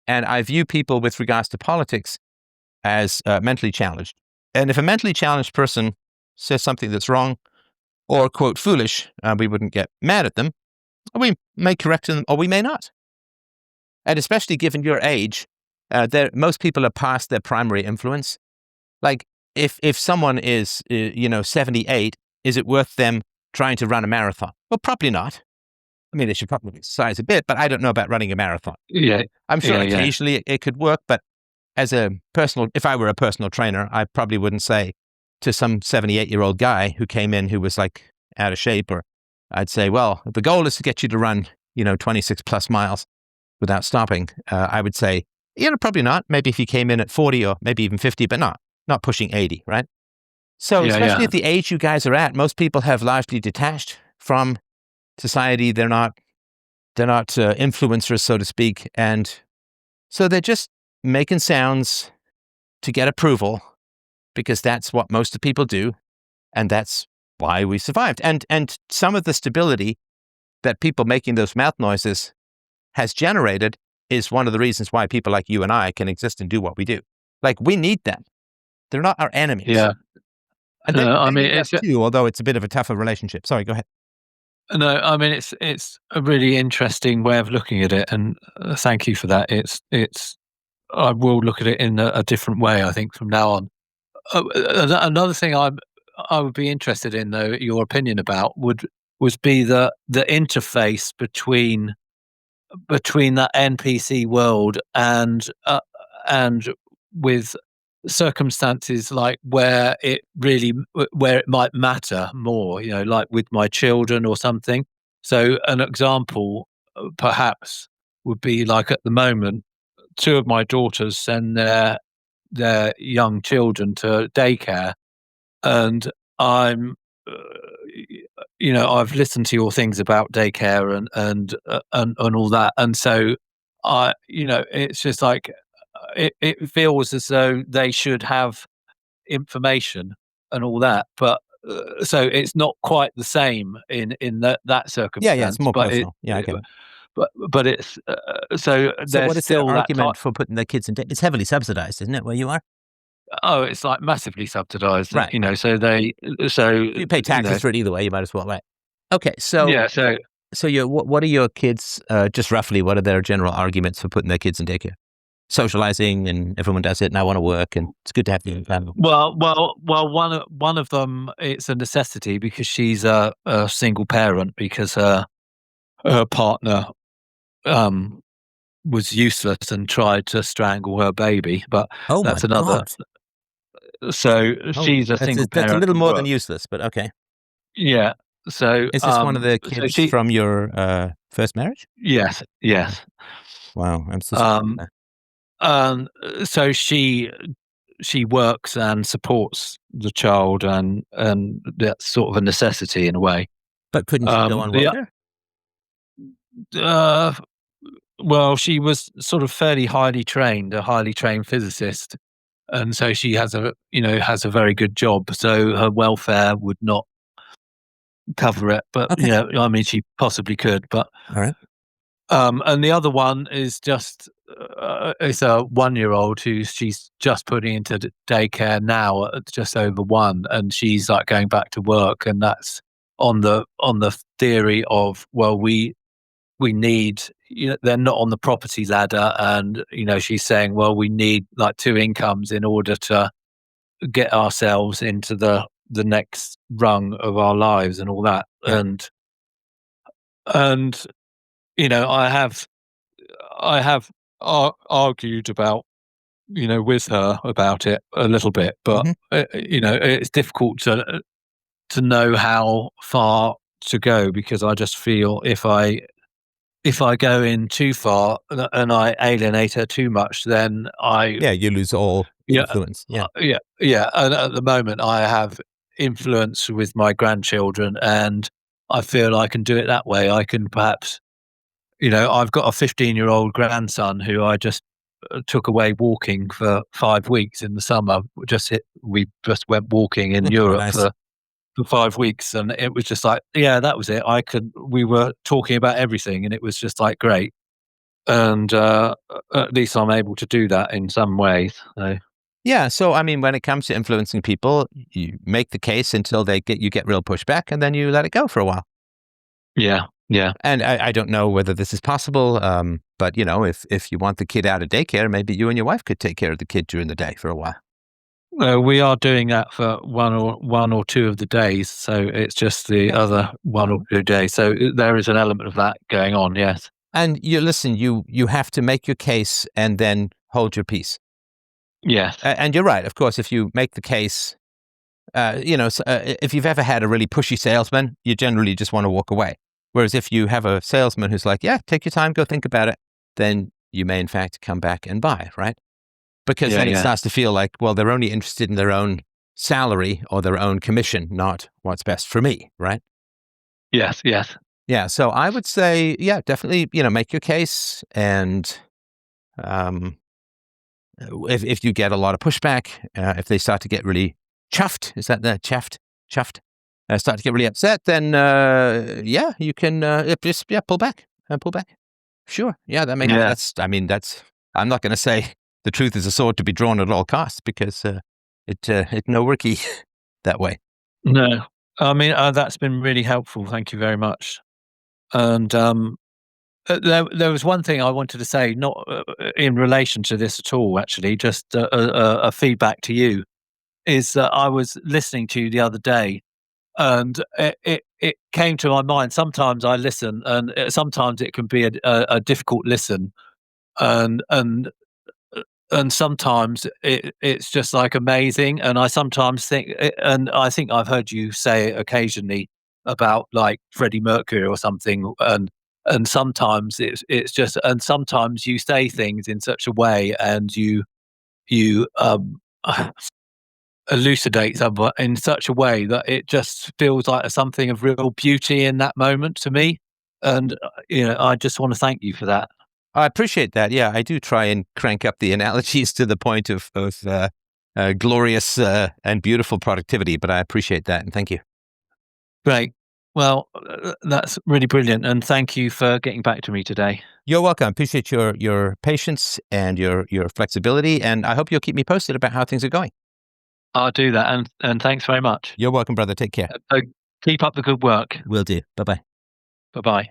And I view people with regards to politics as mentally challenged. And if a mentally challenged person says something that's wrong or, quote, foolish, we wouldn't get mad at them. We may correct them or we may not. And especially given your age, most people are past their primary influence. Like, if someone is, 78, is it worth them trying to run a marathon? Well, probably not. I mean, they should probably exercise a bit, but I don't know about running a marathon. Yeah. I'm sure occasionally it could work, but if I were a personal trainer, I probably wouldn't say to some 78-year-old guy who came in who was like out of shape, or I'd say, well, the goal is to get you to run, 26 plus miles without stopping. I would say, probably not. Maybe if you came in at 40 or maybe even 50, but not pushing 80, right? So especially at the age you guys are at, most people have largely detached from society. They're not influencers, so to speak. And so they're just making sounds to get approval, because that's what most of the people do. And that's why we survived. And some of the stability that people making those mouth noises has generated is one of the reasons why people like you and I can exist and do what we do. Like, we need them. They're not our enemies. Yeah. And I mean, it's too, although it's a bit of a tougher relationship. Sorry, go ahead. No, I mean, it's a really interesting way of looking at it, and thank you for that. I will look at it in a different way, I think, from now on. Another thing I would be interested in, though, your opinion about would be the interface between that NPC world and with circumstances like where it might matter more, like with my children or something. So an example perhaps would be, like, at the moment, two of my daughters send their young children to daycare, and I'm I've listened to your things about daycare and all that, and so it's just like, it feels as though they should have information and all that, but so it's not quite the same in that Yeah, it's circumstance, more personal. Yeah, I get it. but it's so So there's what is their still that argument for putting their kids in It's heavily subsidized, isn't it, where you are? oh, it's like massively subsidized, Right, right. so they so You pay taxes for it either way, you might as well, right? Okay, yeah, so what are your kids, just roughly, what are their general arguments for putting their kids in daycare? Socializing and everyone does it and I wanna work and it's good to have you in family. one of them, it's a necessity because she's a single parent because her partner um was useless and tried to strangle her baby, but Oh my that's another. god. So Oh, she's a single that's a parent little as more than well. useless, but okay. Yeah. So Is this one of the so kids she from your, first marriage? yes, yes. Wow, I'm so sorry to hear Um that. um so she works and supports the child and that's sort of a necessity in a way. But couldn't she go on The welfare? uh well, she was sort of fairly highly trained, a highly trained physicist, and so she has has a very good job. So her welfare would not cover it, but Okay, I mean, she possibly could. But alright. and the other one is just it's a 1 year old who she's just putting into daycare now at just over one, and she's like going back to work, and that's on the theory of well, we need they're not on the property ladder, and she's saying well we need like two incomes in order to get ourselves into the next rung of our lives and all that, Yeah. and I have argued about with her about it a little bit, but Mhm. it's difficult to know how far to go because I just feel if I go in too far and I alienate her too much, then Yeah, you lose all yeah, influence, yeah. yeah. And at the moment, I have influence with my grandchildren, and I feel I can do it that way. I can perhaps, I've got a 15-year-old grandson who I just took away walking for 5 weeks in the summer. We just went walking in Oh, Europe nice. for 5 weeks, and it was just like, yeah, that was it. We were talking about everything, and it was just like great. And at least I'm able to do that in some ways. So Yeah, so, I mean, when it comes to influencing people, you make the case until you get real pushback, and then you let it go for a while. yeah, yeah. And I don't know whether this is possible, but, if you want the kid out of daycare, maybe you and your wife could take care of the kid during the day for a while. We are doing that for one or two of the days, so it's just the Yeah. other 1 or 2 days. So there is an element of that going on. Yes. And listen, you have to make your case and then hold your peace. Yes. And you're right, of course, if you make the case, if you've ever had a really pushy salesman, you generally just want to walk away. Whereas if you have a salesman who's like, yeah, take your time, go think about it, then you may in fact come back and buy, right? Because Yeah. then it Yeah. starts to feel like, well, they're only interested in their own salary or their own commission, not what's best for me, right? Yes. Yes. Yeah, so I would say, yeah, definitely, make your case, and um, if you get a lot of pushback, if they start to get really chuffed, is that the chuffed, start to get really upset, then yeah, you can just pull back and pull back. Sure, yeah, that makes Yeah. that's. I mean, that's. I'm not going to say the truth is a sword to be drawn at all costs because it no worky that way. No. I mean, that's been really helpful. Thank you very much. And there was one thing I wanted to say, not in relation to this at all. Actually, just a feedback to you is that I was listening to you the other day, and it came to my mind. Sometimes I listen, and sometimes it can be a difficult listen, and and sometimes it's just like amazing. And I sometimes think, and I think I've heard you say it occasionally about like Freddie Mercury or something, and sometimes it's just, and sometimes you say things in such a way, and you elucidate someone in such a way that it just feels like something of real beauty in that moment to me. And I just want to thank you for that. I appreciate that. Yeah, I do try and crank up the analogies to the point of glorious and beautiful productivity, but I appreciate that, and thank you. Great. Well, that's really brilliant, and thank you for getting back to me today. You're welcome. I appreciate your patience and your flexibility, and I hope you'll keep me posted about how things are going. I'll do that, and thanks very much. You're welcome, brother. Take care. Keep up the good work. Will do. Bye-bye. Bye-bye.